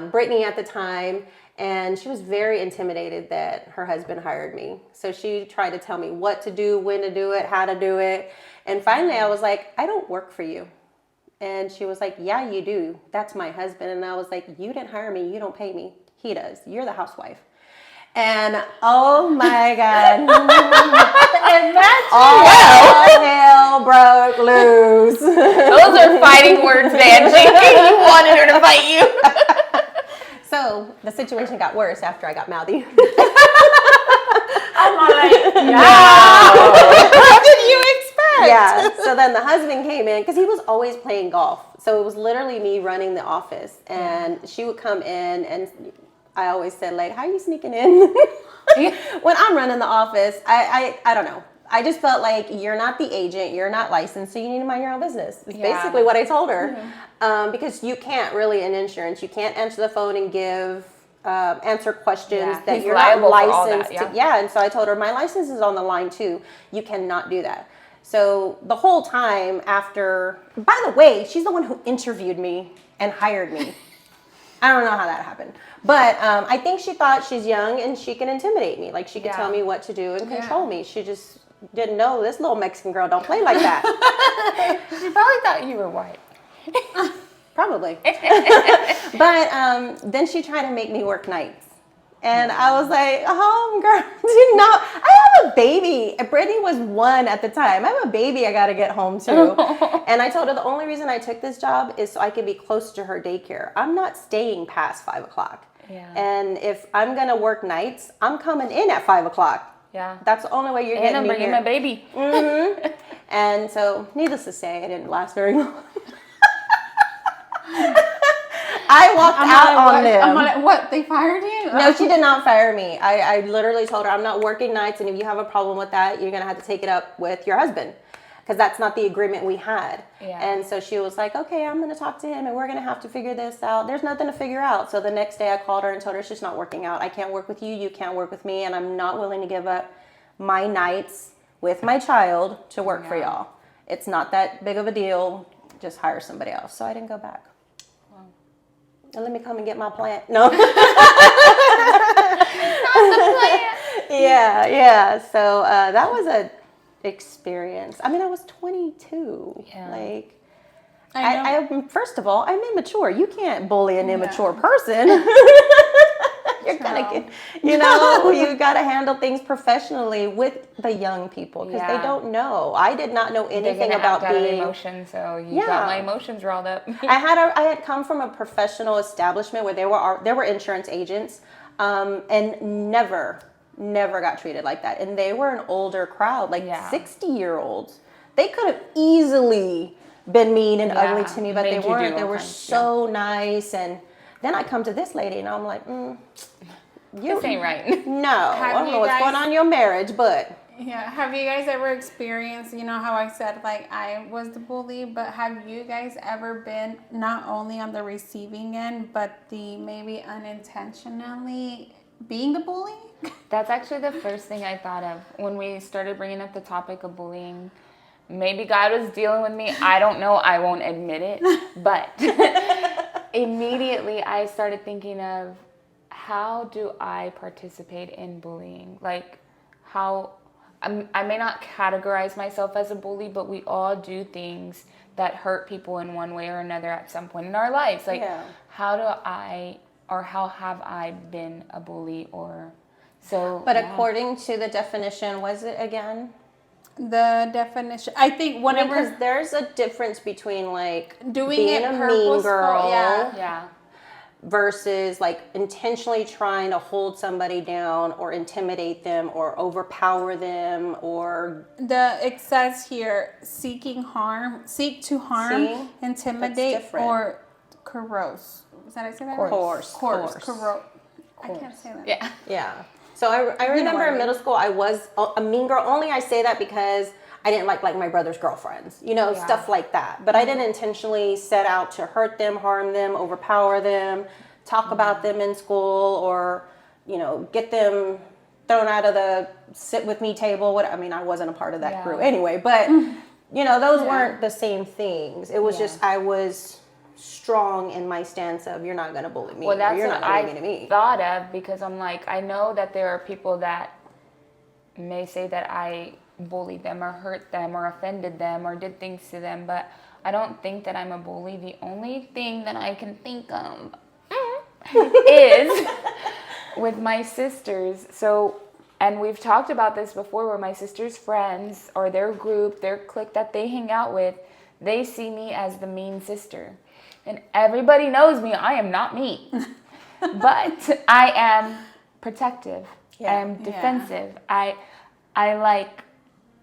Brittany at the time, and she was very intimidated that her husband hired me. So she tried to tell me what to do, when to do it, how to do it. And finally I was like, I don't work for you. And she was like, yeah, you do. That's my husband. And I was like, you didn't hire me. You don't pay me. He does. You're the housewife. And oh my God. And that's all hell broke loose. Those are fighting words, Angie. You wanted her to fight you. So the situation got worse after I got mouthy. I'm like, What did you expect? Yeah. So then the husband came in because he was always playing golf. So it was literally me running the office, and she would come in, and I always said, like, how are you sneaking in? When I'm running the office, I don't know. I just felt like, you're not the agent, you're not licensed, so you need to mind your own business. It's basically what I told her. Because you can't really, in insurance, you can't answer the phone and answer questions that He's you're not liable for all licensed that, to. And so I told her, my license is on the line too. You cannot do that. So the whole time after, by the way, she's the one who interviewed me and hired me. I don't know how that happened. But I think she thought she's young and she can intimidate me. Like, she could tell me what to do and control me. She just didn't know this little Mexican girl don't play like that. She probably thought you were white. Probably. But then she tried to make me work nights. And I was like, girl, do not. I have a baby. Brittany was 1 at the time. I have a baby I got to get home to. And I told her the only reason I took this job is so I could be close to her daycare. I'm not staying past 5 o'clock. And if I'm going to work nights, I'm coming in at 5 o'clock. Yeah. That's the only way you're getting I'm me bringing here. my baby. And so, needless to say, I didn't last very long. I walked out on them. I'm like, what? They fired you? No, she did not fire me. I literally told her, I'm not working nights, and if you have a problem with that, you're going to have to take it up with your husband, because that's not the agreement we had. And so she was like, okay, I'm going to talk to him, and we're going to have to figure this out. There's nothing to figure out. So the next day I called her and told her, it's just not working out. I can't work with you. You can't work with me, and I'm not willing to give up my nights with my child to work for y'all. It's not that big of a deal. Just hire somebody else. So I didn't go back. And let me come and get my plant. No. Not the plant. Yeah. So that was a experience. I mean, I was 22. Like, I first of all, I'm immature. You can't bully an immature person. You're gonna get, you got to handle things professionally with the young people, because they don't know. I did not know anything about being emotions, so you got my emotions riled up. I had come from a professional establishment where there were insurance agents, and never got treated like that. And they were an older crowd, like 60-year-olds. They could have easily been mean and ugly to me, but they weren't. They were so nice. And then I come to this lady, and I'm like, this ain't right. No, I don't know what's going on in your marriage, but. Yeah. Have you guys ever experienced, how I said, like, I was the bully, but have you guys ever been not only on the receiving end, but the maybe unintentionally being the bully? That's actually the first thing I thought of when we started bringing up the topic of bullying. Maybe God was dealing with me. I don't know. I won't admit it. But immediately I started thinking of, how do I participate in bullying? Like, how I may not categorize myself as a bully, but we all do things that hurt people in one way or another at some point in our lives. Like, how do I, or how have I been a bully? Or so. But according to the definition, was it again? The definition, I think, whenever Because there's a difference between like doing being it a mean purposeful, girl Yeah. versus like intentionally trying to hold somebody down or intimidate them or overpower them, or it says here, seek to harm, See? intimidate, That's different. or coerce. Is that I say that? Coerce. Corrode. I can't say that. Yeah. Yeah. So I remember in middle school I was a mean girl. Only I say that because I didn't like my brother's girlfriends, stuff like that. But I didn't intentionally set out to hurt them, harm them, overpower them, talk about them in school, or, get them thrown out of the sit with me table. I wasn't a part of that crew anyway, but those weren't the same things. It was just, I was strong in my stance of, you're not going to bully me. Well, that's you're what not going to be mean to me. thought of, because I'm like, I know that there are people that may say that I bullied them or hurt them or offended them or did things to them, but I don't think that I'm a bully. The only thing that I can think of is with my sisters. So, and we've talked about this before, where my sister's friends or their group, their clique that they hang out with, they see me as the mean sister. And everybody knows me. I am not mean. But I am protective. I am defensive. I like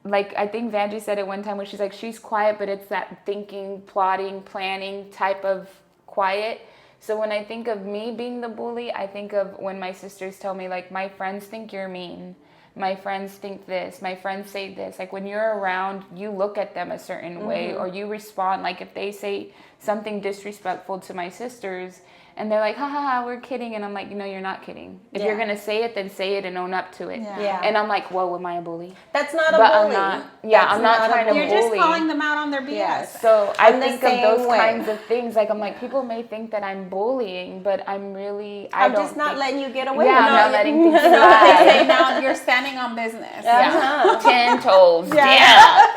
I think Vanjie said it one time where she's like, she's quiet, but it's that thinking, plotting, planning type of quiet. So when I think of me being the bully, I think of when my sisters tell me, like, my friends think you're mean. My friends think this. My friends say this. Like, when you're around, you look at them a certain way, or you respond. Like, if they say something disrespectful to my sisters, and they're like, ha ha ha, we're kidding. And I'm like, no, you're not kidding. If you're going to say it, then say it and own up to it. Yeah. And I'm like, whoa, am I a bully? That's not a But bully. I'm not trying to bully. You're just calling them out on their BS. Yes. So I I'm the think of same those way. kinds of things. Like, I'm like, people may think that I'm bullying, but I'm really, I'm just not letting you get away Yeah, with I'm it. not letting things They slide. say now you're standing on business. Yeah. 10 toes down.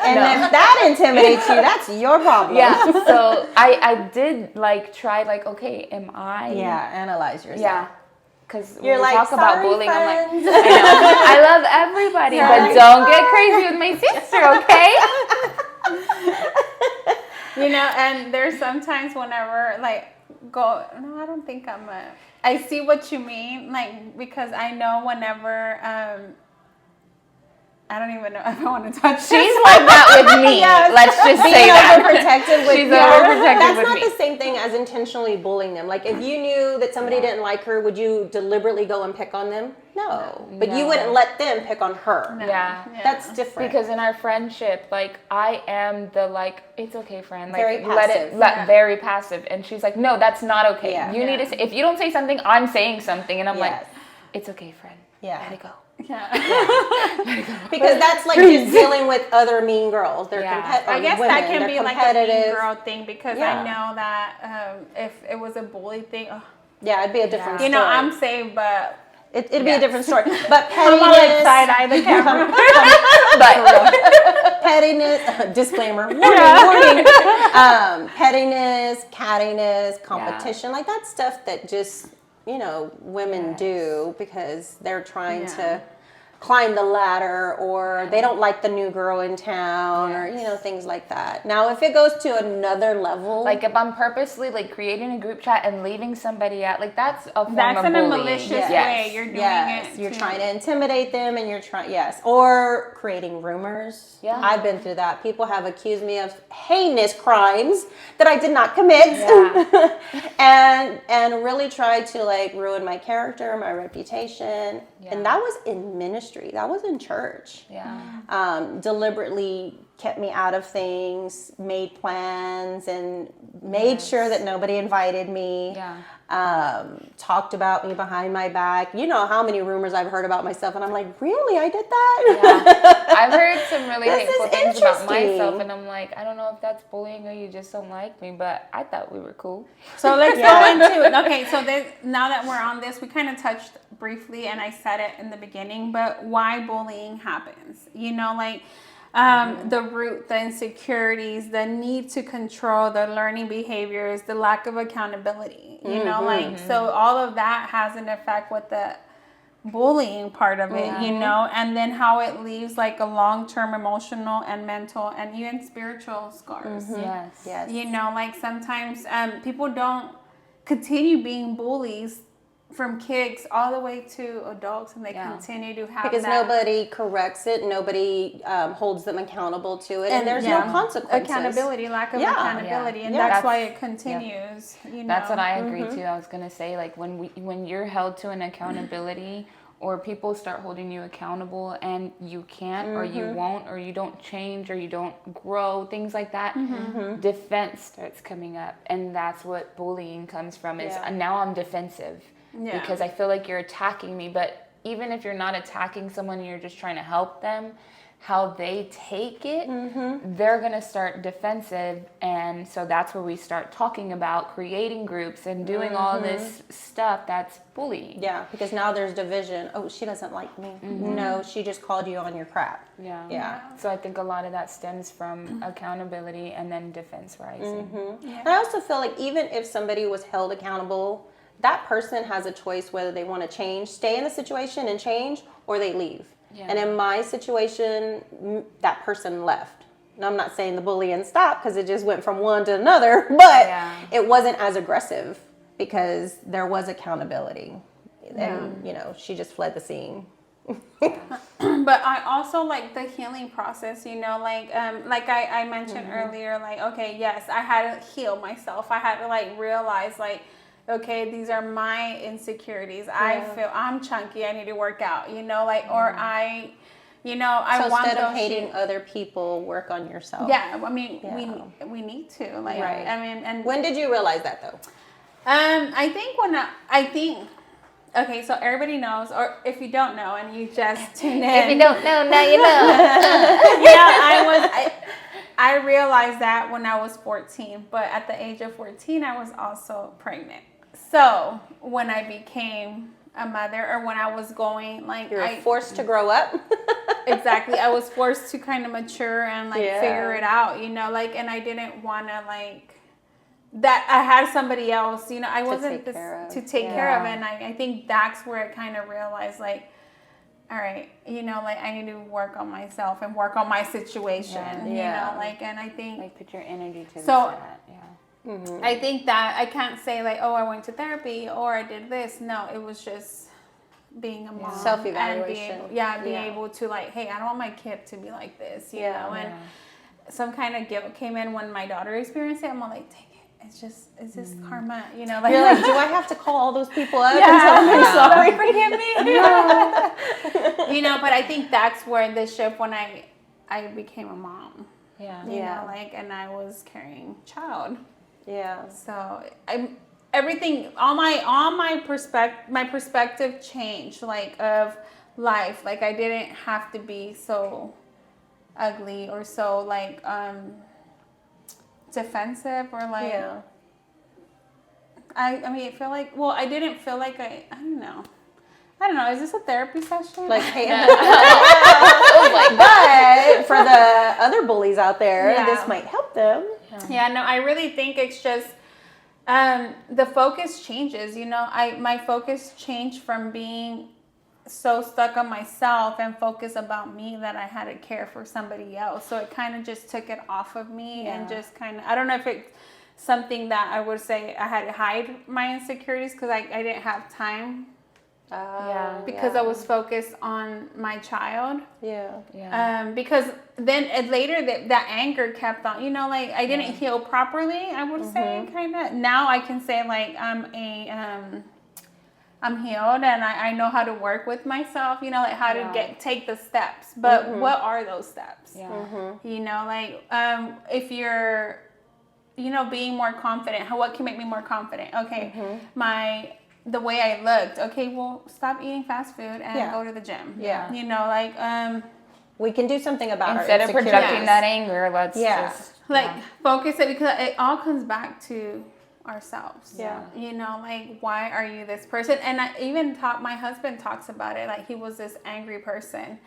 And No. if that intimidates you, that's your problem. Yeah. So I did try okay, am I? Yeah, analyze yourself. Yeah. Because when You're we like, talk about sorry, bullying, friends. I'm like, I love everybody, but don't get crazy with my sister, okay? And there's sometimes whenever, no, I don't think I see what you mean, because I know whenever, I don't even know if I want to touch She's like that with me. Yes. Let's just Being say that. overprotective with She's you. overprotective That's with not me. the same thing as intentionally bullying them. Like, if you knew that somebody didn't like her, would you deliberately go and pick on them? No. But you wouldn't let them pick on her. No. Yeah. That's different. Because in our friendship, I am the it's okay friend. Very let it passive. very passive. And she's like, no, that's not okay. Yeah. You need to say, if you don't say something, I'm saying something. And I'm like, Yes. it's okay, friend. Yeah. Let it go. Because that's like just dealing with other mean girls. They're I guess women. that can They're be like a competitive. mean girl thing, because I know that if it was a bully thing, Yeah, it'd be a different story. I'm safe, but It'd be a different story. But I'm pettiness, on side-eye the camera. But pettiness, disclaimer, warning. Pettiness, cattiness, competition, like that stuff that just, women do because they're trying to climb the ladder, or they don't like the new girl in town, or things like that. Now, if it goes to another level, like if I'm purposely creating a group chat and leaving somebody out, that's a form that's of in a bullying. malicious Yes. way. You're doing yes, it. you're trying to intimidate them, and you're trying, or creating rumors. Yeah. I've been through that. People have accused me of heinous crimes that I did not commit, and really tried to ruin my character, my reputation, and that was in ministry. That was in church. Yeah. Deliberately kept me out of things, made plans, and made sure that nobody invited me. Yeah. talked about me behind my back. You know how many rumors I've heard about myself, and I'm like, really? I did that? Yeah. I've heard some really This hateful is things about interesting. myself, and I'm like, I don't know if that's bullying or you just don't like me, but I thought we were cool. So let's go into it. Okay, so now that we're on this, we kind of touched briefly, and I said it in the beginning, but why bullying happens? You know, like the root, the insecurities, the need to control, the learning behaviors, the lack of accountability. You know, like, so all of that has an effect with the bullying part of it, you know, and then how it leaves like a long-term emotional and mental and even spiritual scars. Yes. You know, like sometimes people don't continue being bullies from kids all the way to adults, and they continue to have because nobody corrects it, nobody holds them accountable to it, and there's no consequences. Accountability, lack of accountability, and that's why it continues. You know, that's what I agree to. I was gonna say, like, when you're held to an accountability, or people start holding you accountable, and you can't, or you won't, or you don't change, or you don't grow, things like that, defense starts coming up, and that's what bullying comes from. Is now I'm defensive. Because I feel like you're attacking me. But even if you're not attacking someone and you're just trying to help them, how they take it, they're going to start defensive. And so that's where we start talking about creating groups and doing all this stuff that's bullying. Yeah, because now there's division. Oh, she doesn't like me. No, she just called you on your crap. Yeah. So I think a lot of that stems from accountability and then defense rising. And I also feel like even if somebody was held accountable, that person has a choice whether they want to change, stay in the situation and change, or they leave. And in my situation, that person left. And I'm not saying the bullying stopped, because it just went from one to another, but it wasn't as aggressive because there was accountability. And, you know, she just fled the scene. But I also like the healing process, you know, like I mentioned earlier, like, okay, yes, I had to heal myself. I had to like realize, like, okay, these are my insecurities. I feel I'm chunky. I need to work out, you know, like, or I want instead of those hating other people, work on yourself. Yeah, I mean, we need to, like, I mean, and when did you realize that though? I think okay, so everybody knows, or if you don't know and you just tune in. If you don't know, now you know. I realized that when I was 14, but at the age of 14, I was also pregnant. So when I became a mother, or when I was going, like, you were forced to grow up. Exactly. I was forced to kind of mature and like figure it out, you know, like, and I didn't want to like, that I had somebody else, you know, I wasn't to take care of. And I think that's where I kind of realized, like, all right, you know, like, I need to work on myself and work on my situation, you know, like, and I think, like, put your energy to that. I think that I can't say like, oh, I went to therapy or I did this. No, it was just being a mom, self-evaluation, and be able to like, hey, I don't want my kid to be like this, you know, and some kind of guilt came in when my daughter experienced it. I'm like, dang it, it's just karma, you know, like, you're like, do I have to call all those people up and tell them I'm sorry? Forgive me. You know, but I think that's where the shift, when I became a mom, you know, like, and I was carrying a child. Yeah. So everything, all my perspective changed, like, of life. Like, I didn't have to be so ugly or so like defensive, or like I mean, I feel like, well, I didn't feel like I don't know. Is this a therapy session? Like, hey, but for the other bullies out there, this might help them. Yeah, no, I really think it's just the focus changes. You know, my focus changed from being so stuck on myself and focus about me that I had to care for somebody else. So it kind of just took it off of me and just kind of, I don't know if it's something that I would say I had to hide my insecurities, because I didn't have time. Because I was focused on my child. Because then later that anger kept on, you know, like, I didn't heal properly, I would say, kind of. Now I can say, like, I'm healed, and I know how to work with myself, you know, like, how to take the steps. But what are those steps? You know, like, if you're being more confident. What can make me more confident? Okay, the way I looked. Okay, well, stop eating fast food and go to the gym. Yeah. We can do something about instead our of insecurities. projecting that anger, let's just focus it, because it all comes back to ourselves. Yeah. Why are you this person? And my husband talks about it, like he was this angry person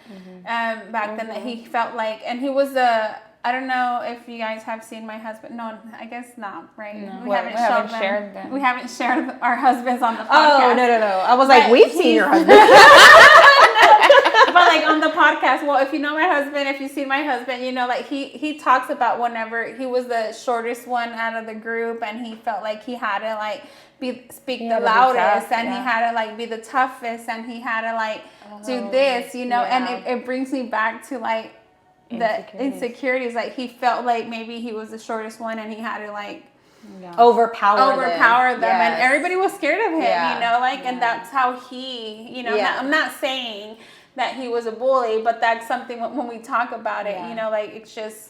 back then, that he felt like, and he was I don't know if you guys have seen my husband. No, I guess not, right? No. We haven't shared them. We haven't shared our husbands on the podcast. Oh, no. I was like, we've seen your husband. But like on the podcast, well, if you know my husband, if you've seen my husband, he talks about whenever he was the shortest one out of the group, and he felt like he had to speak the loudest, and he had to be the toughest, and he had to do this, and it brings me back to the insecurities. Like he felt like maybe he was the shortest one, and he had to overpower them, yes. and everybody was scared of him, Yeah. and that's how he, I'm not saying that he was a bully, but that's something when we talk about it, it's just,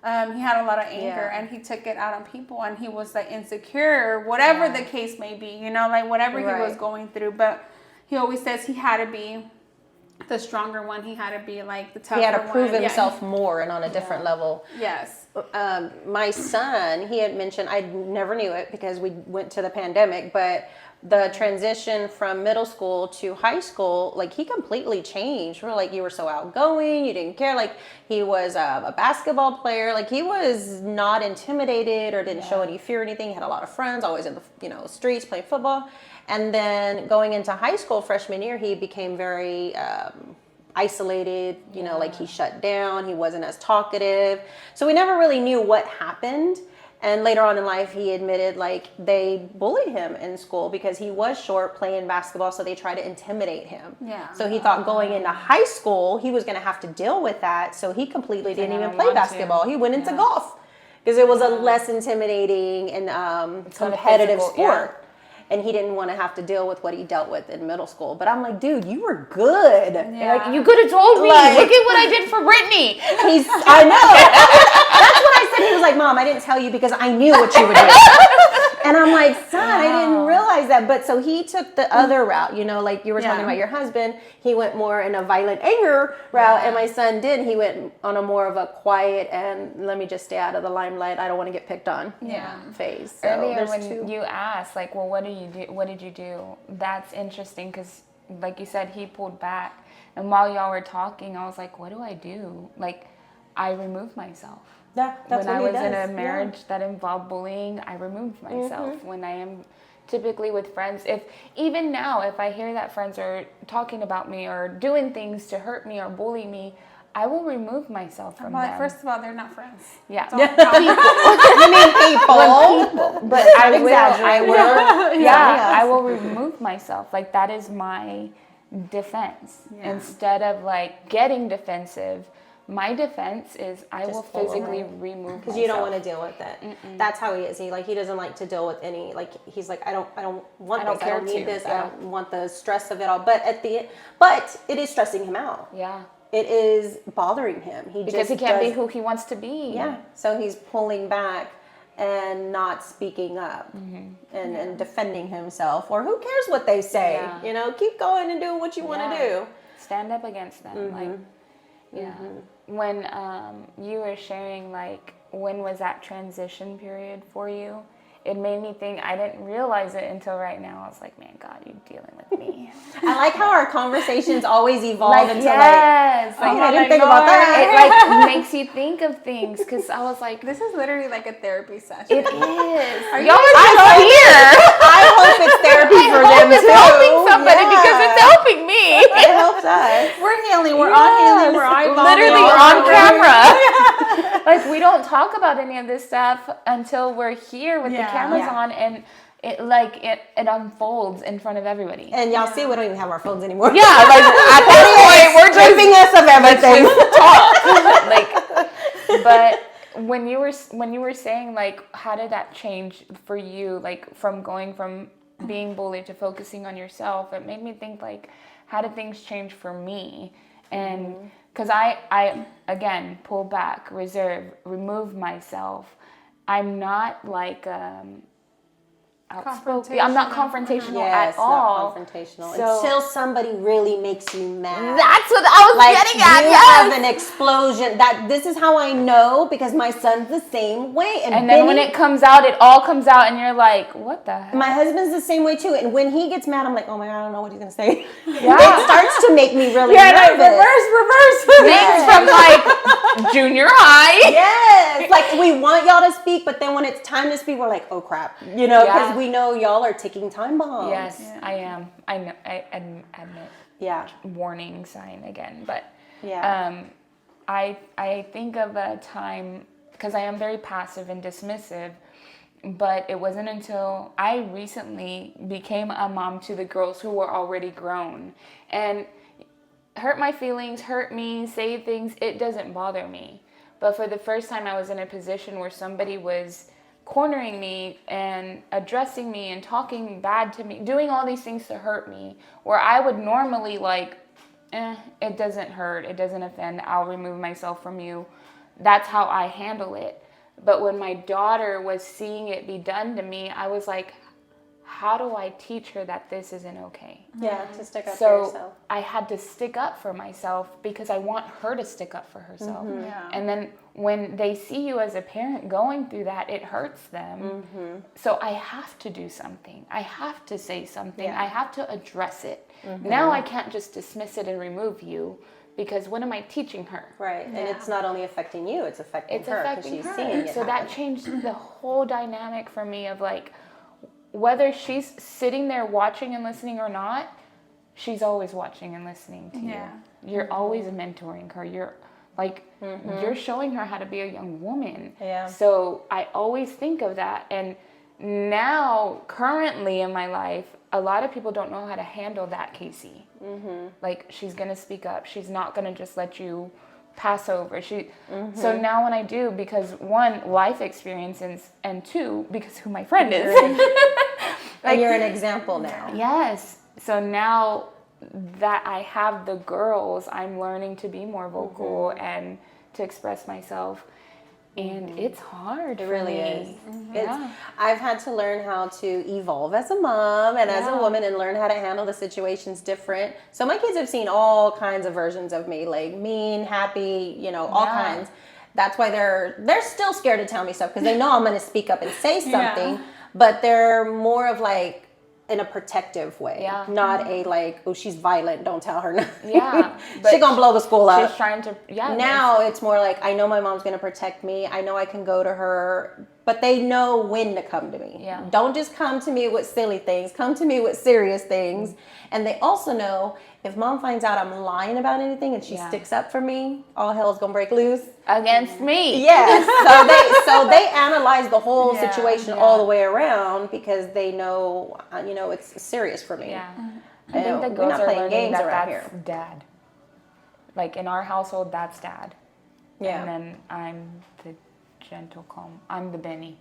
he had a lot of anger, and he took it out on people, and he was insecure, whatever the case may be, whatever he was going through. But he always says he had to be the stronger one. He had to be the tougher one. He had to prove himself more and on a different level. Yes. My son, he had mentioned, I never knew it because we went to the pandemic, but the transition from middle school to high school, he completely changed. We're you were so outgoing, you didn't care. He was a basketball player. He was not intimidated or didn't show any fear or anything. He had a lot of friends, always in the streets playing football. And then going into high school freshman year, he became very isolated, he shut down. He wasn't as talkative. So we never really knew what happened. And later on in life, he admitted they bullied him in school because he was short playing basketball. So they tried to intimidate him. Yeah. So he thought going into high school, he was going to have to deal with that. So he completely didn't even play basketball. He went into golf because it was a less intimidating and competitive sport. And he didn't want to have to deal with what he dealt with in middle school. But I'm like, dude, you were good. Yeah. You could have told me. Look at what I did for Brittany. I know. That's what I said. He was like, Mom, I didn't tell you because I knew what you would do. And I'm like, son, I didn't realize that. But so he took the other route, like you were talking about your husband. He went more in a violent anger route. And my son did. He went on a more of a quiet and let me just stay out of the limelight. I don't want to get picked on phase. So earlier when you asked, well, what did you do? That's interesting because, like you said, he pulled back. And while y'all were talking, I was like, what do I do? I removed myself. Yeah, that's when what I was he does. in a marriage that involved bullying, I removed myself. When I am typically with friends, even now, if I hear that friends are talking about me or doing things to hurt me or bully me, I will remove myself from them. First of all, they're not friends. Yeah. You mean people? But I will. I will remove myself. That is my defense. Instead of getting defensive, my defense is I will physically remove myself. Because you don't want to deal with it. That's how he is. He doesn't like to deal with any, he's like, I don't want this. I don't need this. I don't want the stress of it all. But it is stressing him out. Yeah. It is bothering him. Because he can't be who he wants to be. Yeah. So he's pulling back and not speaking up and defending himself. Or who cares what they say? Yeah. Keep going and do what you want to do. Stand up against them. When you were sharing, when was that transition period for you? It made me think, I didn't realize it until right now. I was like, man, God, you're dealing with me. I like how our conversations always evolve into I didn't think about that. It makes you think of things, because I was like, this is literally like a therapy session. It is. Y'all are just here. I hope it's therapy for them too. It's helping somebody because it's helping me. It helps us. We're healing. We're all healing. We're all evolving. Literally on camera. We don't talk about any of this stuff until we're here with the cameras on, and it unfolds in front of everybody. And y'all see, we don't even have our phones anymore. Yeah, at this point, we're stripping us of everything. Talk. But when you were saying how did that change for you? From going from being bullied to focusing on yourself, it made me think how did things change for me? And because I again pull back, reserve, remove myself. I'm not like outspoken. I'm not confrontational Yes, at all. not confrontational. So- Until somebody really makes you mad. That's what I was Like getting at. you Yes. have an explosion. This is how I know, because my son's the same way. And then when it comes out, it all comes out, and you're like, what the heck? my husband's the same way too. And when he gets mad, I'm like, oh my God, I don't know what he's gonna say. Yeah. It starts to make me really Yeah, like nervous. reverse. Things from like junior high. Yes, like we want y'all to speak, but then when it's time to speak, we're like, oh crap, because Yeah. we know y'all are ticking time bombs. Yes, I am. I know. I admit. Yeah. Warning sign again, but Yeah. I think of a time, because I am very passive and dismissive, but it wasn't until I recently became a mom to the girls who were already grown, and hurt my feelings, hurt me, say things, it doesn't bother me. But for the first time, I was in a position where somebody was cornering me and addressing me and talking bad to me, doing all these things to hurt me, where I would normally like, it doesn't hurt, it doesn't offend, I'll remove myself from you. That's how I handle it. But when my daughter was seeing it be done to me, I was like, how do I teach her that this isn't okay? Yeah, to stick up for So yourself. I had to stick up for myself because I want her to stick up for herself. Yeah. And then when they see you as a parent going through that, it hurts them. So I have to do something. I have to say something. Yeah. I have to address it. Now I can't just dismiss it and remove you, because what am I teaching her? Right, and it's not only affecting you, it's affecting It's her because affecting she's her. seeing it So that happen. changed the whole dynamic for me of like, whether she's sitting there watching and listening or not, she's always watching and listening to Yeah. you. You're always mentoring her. You're like, you're showing her how to be a young woman. Yeah. So I always think of that. And now, currently in my life, a lot of people don't know how to handle that, Casey. Like, she's going to speak up. She's not going to just let you pass over. So now when I do, because one, life experiences, and two, because who my friend is. And you're an example now. Yes. So now that I have the girls, I'm learning to be more vocal and to express myself. And it's hard. It really is. Yeah. I've had to learn how to evolve as a mom and as a Yeah. woman, and learn how to handle the situations different. So my kids have seen all kinds of versions of me, like mean, happy, all Yeah. kinds. That's why they're still scared to tell me stuff, because they know I'm going to speak up and say something, but they're more of like in a protective way, Yeah. not a like, oh, she's violent, don't tell her nothing. Yeah, but She's gonna blow the school up. She's trying to, Now it's more like, I know my mom's going to protect me. I know I can go to her, but they know when to come to me. Yeah. Don't just come to me with silly things. Come to me with serious things. And they also know, if mom finds out I'm lying about anything and she Yeah. sticks up for me, all hell's going to break loose. against me. Yes. So they analyze the whole situation all the way around, because they know, it's serious for me. Yeah. I And think the we're girls not are playing learning games that around that's here. dad. Like in our household, that's dad. Yeah. And then I'm the gentle, calm. I'm the Benny.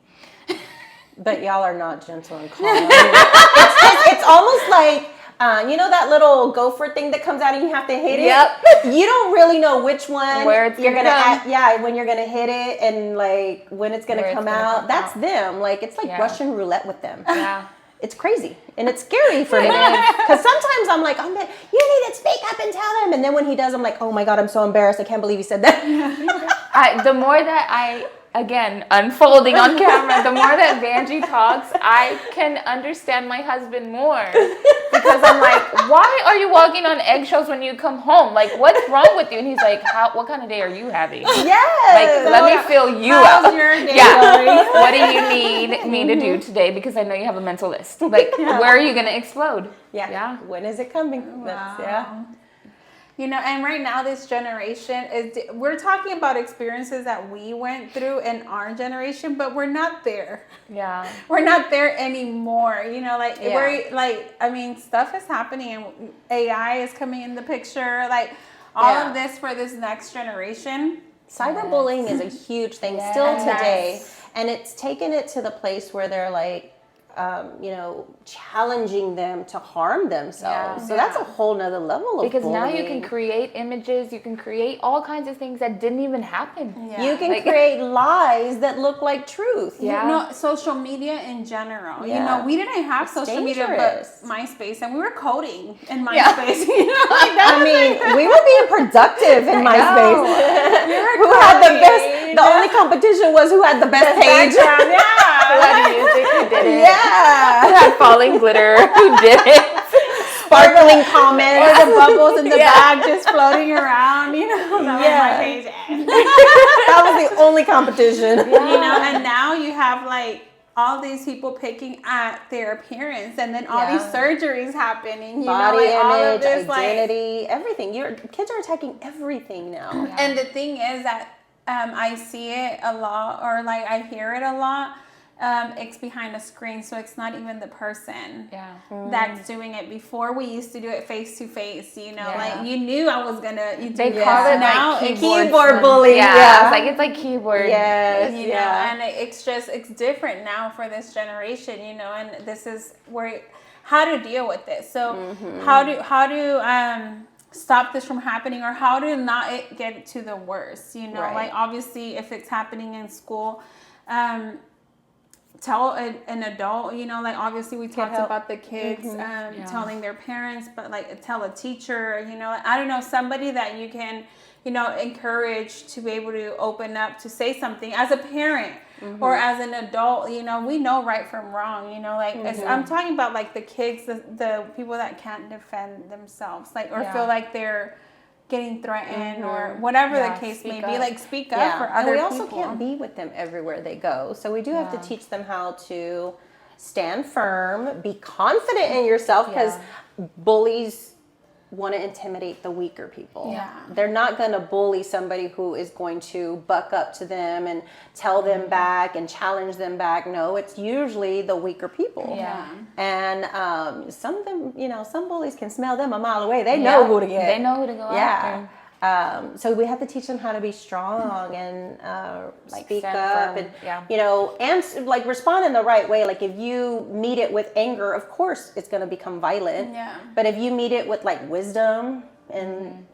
But y'all are not gentle and calm. It's almost like, that little gopher thing that comes out and you have to hit it? Yep. You don't really know which one Where it's you're gonna come. when you're going to hit it, and like when it's going Where to it's come gonna out. come That's out. them. Like, it's like Yeah. Russian roulette with them. Yeah. It's crazy. And it's scary for me. Because sometimes I'm like, you need to speak up and tell them. And then when he does, I'm like, oh my God, I'm so embarrassed. I can't believe he said that. The more that I, again, unfolding on camera, the more that Vanjie talks, I can understand my husband more. Because I'm like, why are you walking on eggshells when you come home? Like, what's wrong with you? And he's like, what kind of day are you having? Yes. Like, let me fill you How's up. your day Yeah. going? What do you need me to do today? Because I know you have a mental list. Like, where are you going to explode? Yeah. When is it coming? That's, yeah. And right now this generation we're talking about experiences that we went through in our generation, but we're not there. Yeah. We're not there anymore. Yeah. Stuff is happening, and AI is coming in the picture. Like all of this for this next generation. Cyberbullying is a huge thing still today, and it's taken it to the place where they're like, challenging them to harm themselves. So that's a whole nother level of because now you bullying. can create images, you can create all kinds of things that didn't even happen. You can create lies that look like truth. Social media in general. Yeah. We didn't have social media dangerous. but MySpace, and we were coding in MySpace. We were being productive in MySpace. Who had the best? The only competition was who had the best page. Who had music, who did it? Yeah. Who had falling glitter, who did it? Sparkling comments. Or the bubbles in the bag just floating around. That was my page. That was the only competition. And now you have like all these people picking at their appearance, and then all these surgeries happening. Body image, all of this, identity, everything. Kids are attacking everything now. Yeah. And the thing is that I see it a lot, or like I hear it a lot. It's behind a screen, so it's not even the person that's doing it. Before, we used to do it face to face, like you knew I was gonna. They call it now like keyboard bullying. It's like keyboard. Yes, and it's different now for this generation, and this is where how to deal with it. So how do stop this from happening, or how to not get to the worst? Like obviously if it's happening in school. Tell an adult, like obviously we talked about the kids telling their parents, but like tell a teacher, I don't know, somebody that you can, encourage to be able to open up to say something as a parent or as an adult. We know right from wrong, like I'm talking about like the kids, the people that can't defend themselves, like or feel like they're getting threatened or whatever the case may be, like speak up for other people. And we also can't be with them everywhere they go. So we do have to teach them how to stand firm, be confident in yourself, because bullies want to intimidate the weaker people. Yeah. They're not going to bully somebody who is going to buck up to them and tell them back and challenge them back. No, it's usually the weaker people. Yeah. And some of them, some bullies can smell them a mile away. They know who to get. They know who to go after. So we have to teach them how to be strong and speak up firm. and like respond in the right way. Like if you meet it with anger, of course it's going to become violent. Yeah. But if you meet it with like wisdom and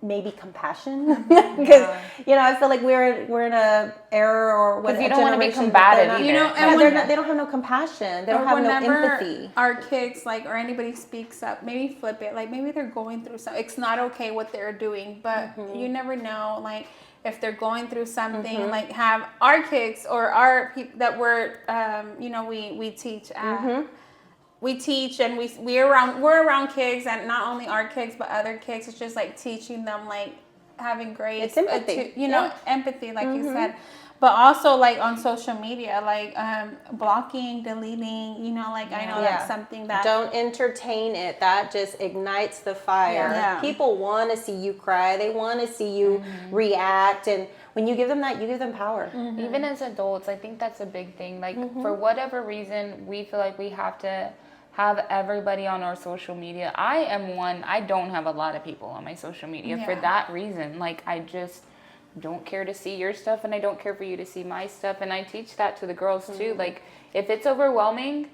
maybe compassion, because I feel like we're in a era or what you don't want to be combative either. they don't have no compassion. They don't have no empathy. Our kids, like, or anybody speaks up, maybe flip it. Like maybe they're going through something. It's not okay what they're doing, but you never know. Like if they're going through something, like have our kids or our people that we're, we teach at. We teach and we're around kids, and not only our kids but other kids. It's just like teaching them, like having grace, it's empathy. Empathy, like you said, but also like on social media, like blocking, deleting. I know that's something that don't entertain it. That just ignites the fire. Yeah. People want to see you cry. They want to see you react, and when you give them that, you give them power. Even as adults, I think that's a big thing. Like for whatever reason, we feel like we have to have everybody on our social media. I am one. I don't have a lot of people on my social media for that reason. Like I just don't care to see your stuff, and I don't care for you to see my stuff. And I teach that to the girls too. Like if it's overwhelming,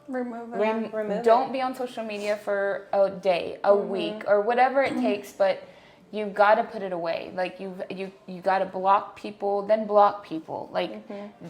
remove it. Don't be on social media for a day, a week, or whatever it takes. But you've got to put it away. Like you got to block people, then block people. Like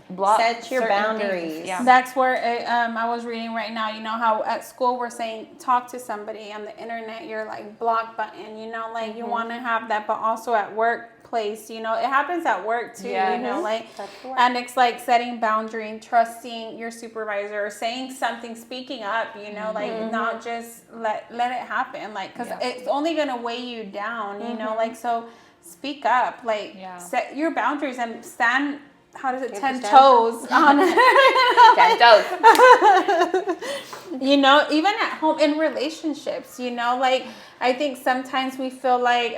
block. Set your boundaries. Things. Yeah. That's where I was reading right now. How at school we're saying talk to somebody, on the internet you're like block button. Like you want to have that, but also at workplace. It happens at work too. And it's like setting boundary and trusting your supervisor, or saying something, speaking up. Like not just let it happen. Like because it's only gonna weigh you down. Like so, speak up. Like set your boundaries and stand. How does it? 10 toes on it. 10 toes. Even at home in relationships. Like I think sometimes we feel like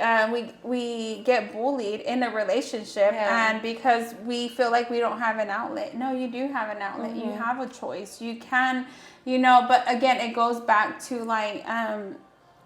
we get bullied in a relationship, and because we feel like we don't have an outlet. No, you do have an outlet. You have a choice. You can, but again, it goes back to like.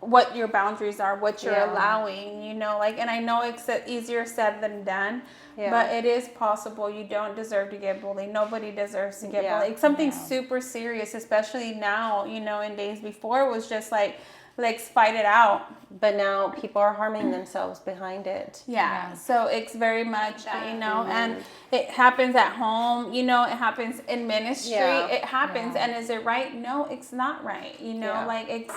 what your boundaries are, what you're Yeah. allowing, you know, like, and I know it's easier said than done, Yeah. but it is possible. You don't deserve to get bullied. Nobody deserves to get Yeah. bullied. It's something Yeah. super serious, especially now, you know, in days before it was just like, let's fight it out. But now people are harming themselves behind it. Yeah. Yeah. So it's very much, you know, and it happens at home, you know, it happens in ministry, Yeah. it happens. Yeah. And is it right? No, it's not right. You know, Yeah. like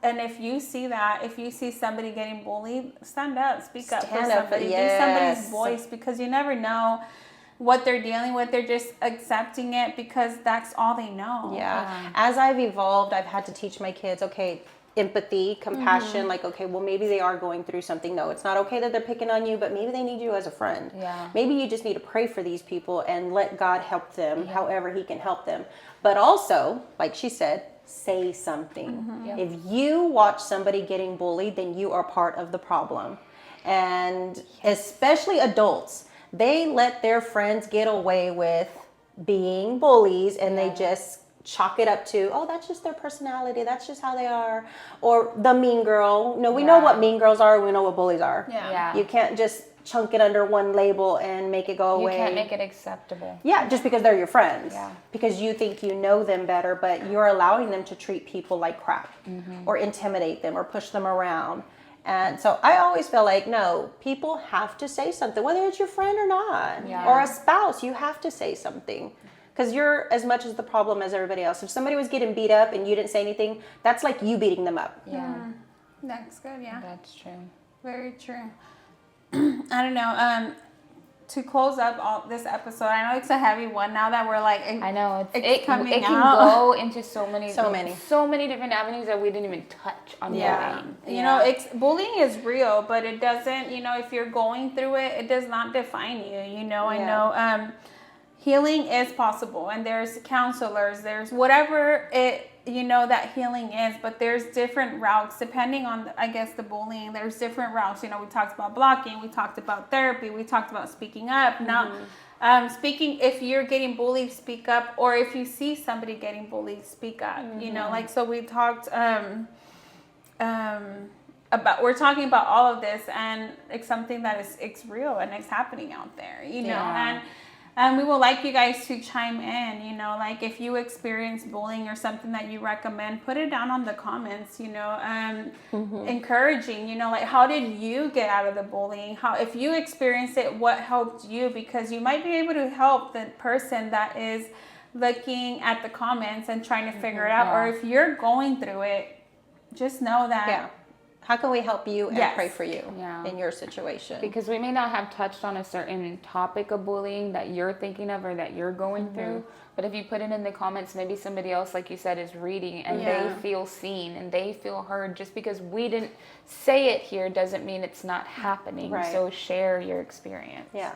and if you see that, if you see somebody getting bullied, stand up, speak up for Stand up for- somebody, yes. be somebody's voice, because you never know what they're dealing with. They're just accepting it because that's all they know. Yeah. Yeah. As I've evolved, I've had to teach my kids, okay, empathy, compassion, like, okay, well, maybe they are going through something. No, it's not okay that they're picking on you, but maybe they need you as a friend. Yeah. Maybe you just need to pray for these people and let God help them however he can help them. But also, like she said, say something. Yep. If you watch somebody getting bullied, then you are part of the problem. And especially adults, they let their friends get away with being bullies, and they just chalk it up to, oh, that's just their personality, that's just how they are, or the mean girl. No, we know what mean girls are, we know what bullies are. Yeah. You can't just chunk it under one label and make it go You away. can't make it acceptable. Yeah, just because they're your friends. Yeah. Because you think you know them better, but you're allowing them to treat people like crap, or intimidate them, or push them around. And so I always feel like, no, people have to say something, whether it's your friend or not, Yeah. or a spouse, you have to say something. Because you're as much as the problem as everybody else. If somebody was getting beat up and you didn't say anything, that's like you beating them up. Yeah. That's good. Yeah. That's true. Very true. I don't know. To close up all this episode, I know it's a heavy one now that we're like, I know It's it coming can out. go into so many different avenues that we didn't even touch on bullying. You know, bullying is real, but it doesn't, you know, if you're going through it, it does not define you. You know, I know healing is possible, and there's counselors, there's whatever it, you know, that healing is, but there's different routes depending on, I guess, the bullying. There's different routes. You know, we talked about blocking, we talked about therapy, we talked about speaking up. Now, speaking, if you're getting bullied, speak up, or if you see somebody getting bullied, speak up. You know, like, so we talked about, we're talking about all of this, and it's something that it's real and it's happening out there, you know. And we would like you guys to chime in, you know, like if you experience bullying or something that you recommend, put it down on the comments, you know, encouraging, you know, like how did you get out of the bullying? How, if you experienced it, what helped you? Because you might be able to help the person that is looking at the comments and trying to figure it out. Or if you're going through it, just know that. How can we help you and pray for you in your situation? Because we may not have touched on a certain topic of bullying that you're thinking of or that you're going through, but if you put it in the comments, maybe somebody else, like you said, is reading and they feel seen and they feel heard. Just because we didn't say it here doesn't mean it's not happening. Right. So share your experience. Yeah,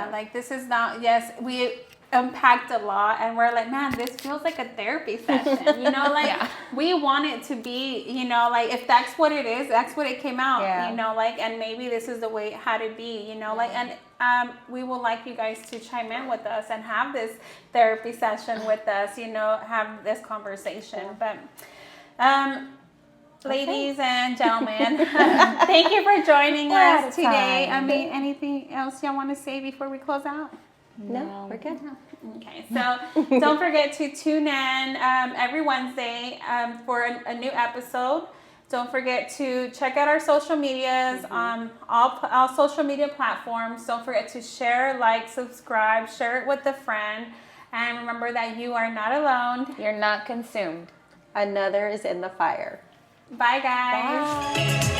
like this is not, we unpacked a lot, and we're like, man, this feels like a therapy session, you know, like we want it to be, you know, like if that's what it is, that's what it came out, you know, like, and maybe this is the way it had to be, you know, like, and we would like you guys to chime in with us and have this therapy session with us, you know, have this conversation. But ladies and gentlemen, thank you for joining us today. I mean, anything else y'all want to say before we close out? No, we're good. Okay, so don't forget to tune in every Wednesday for a new episode. Don't forget to check out our social medias, all social media platforms. Don't forget to share, like, subscribe, share it with a friend. And remember that you are not alone. You're not consumed. Another is in the fire. Bye, guys. Bye.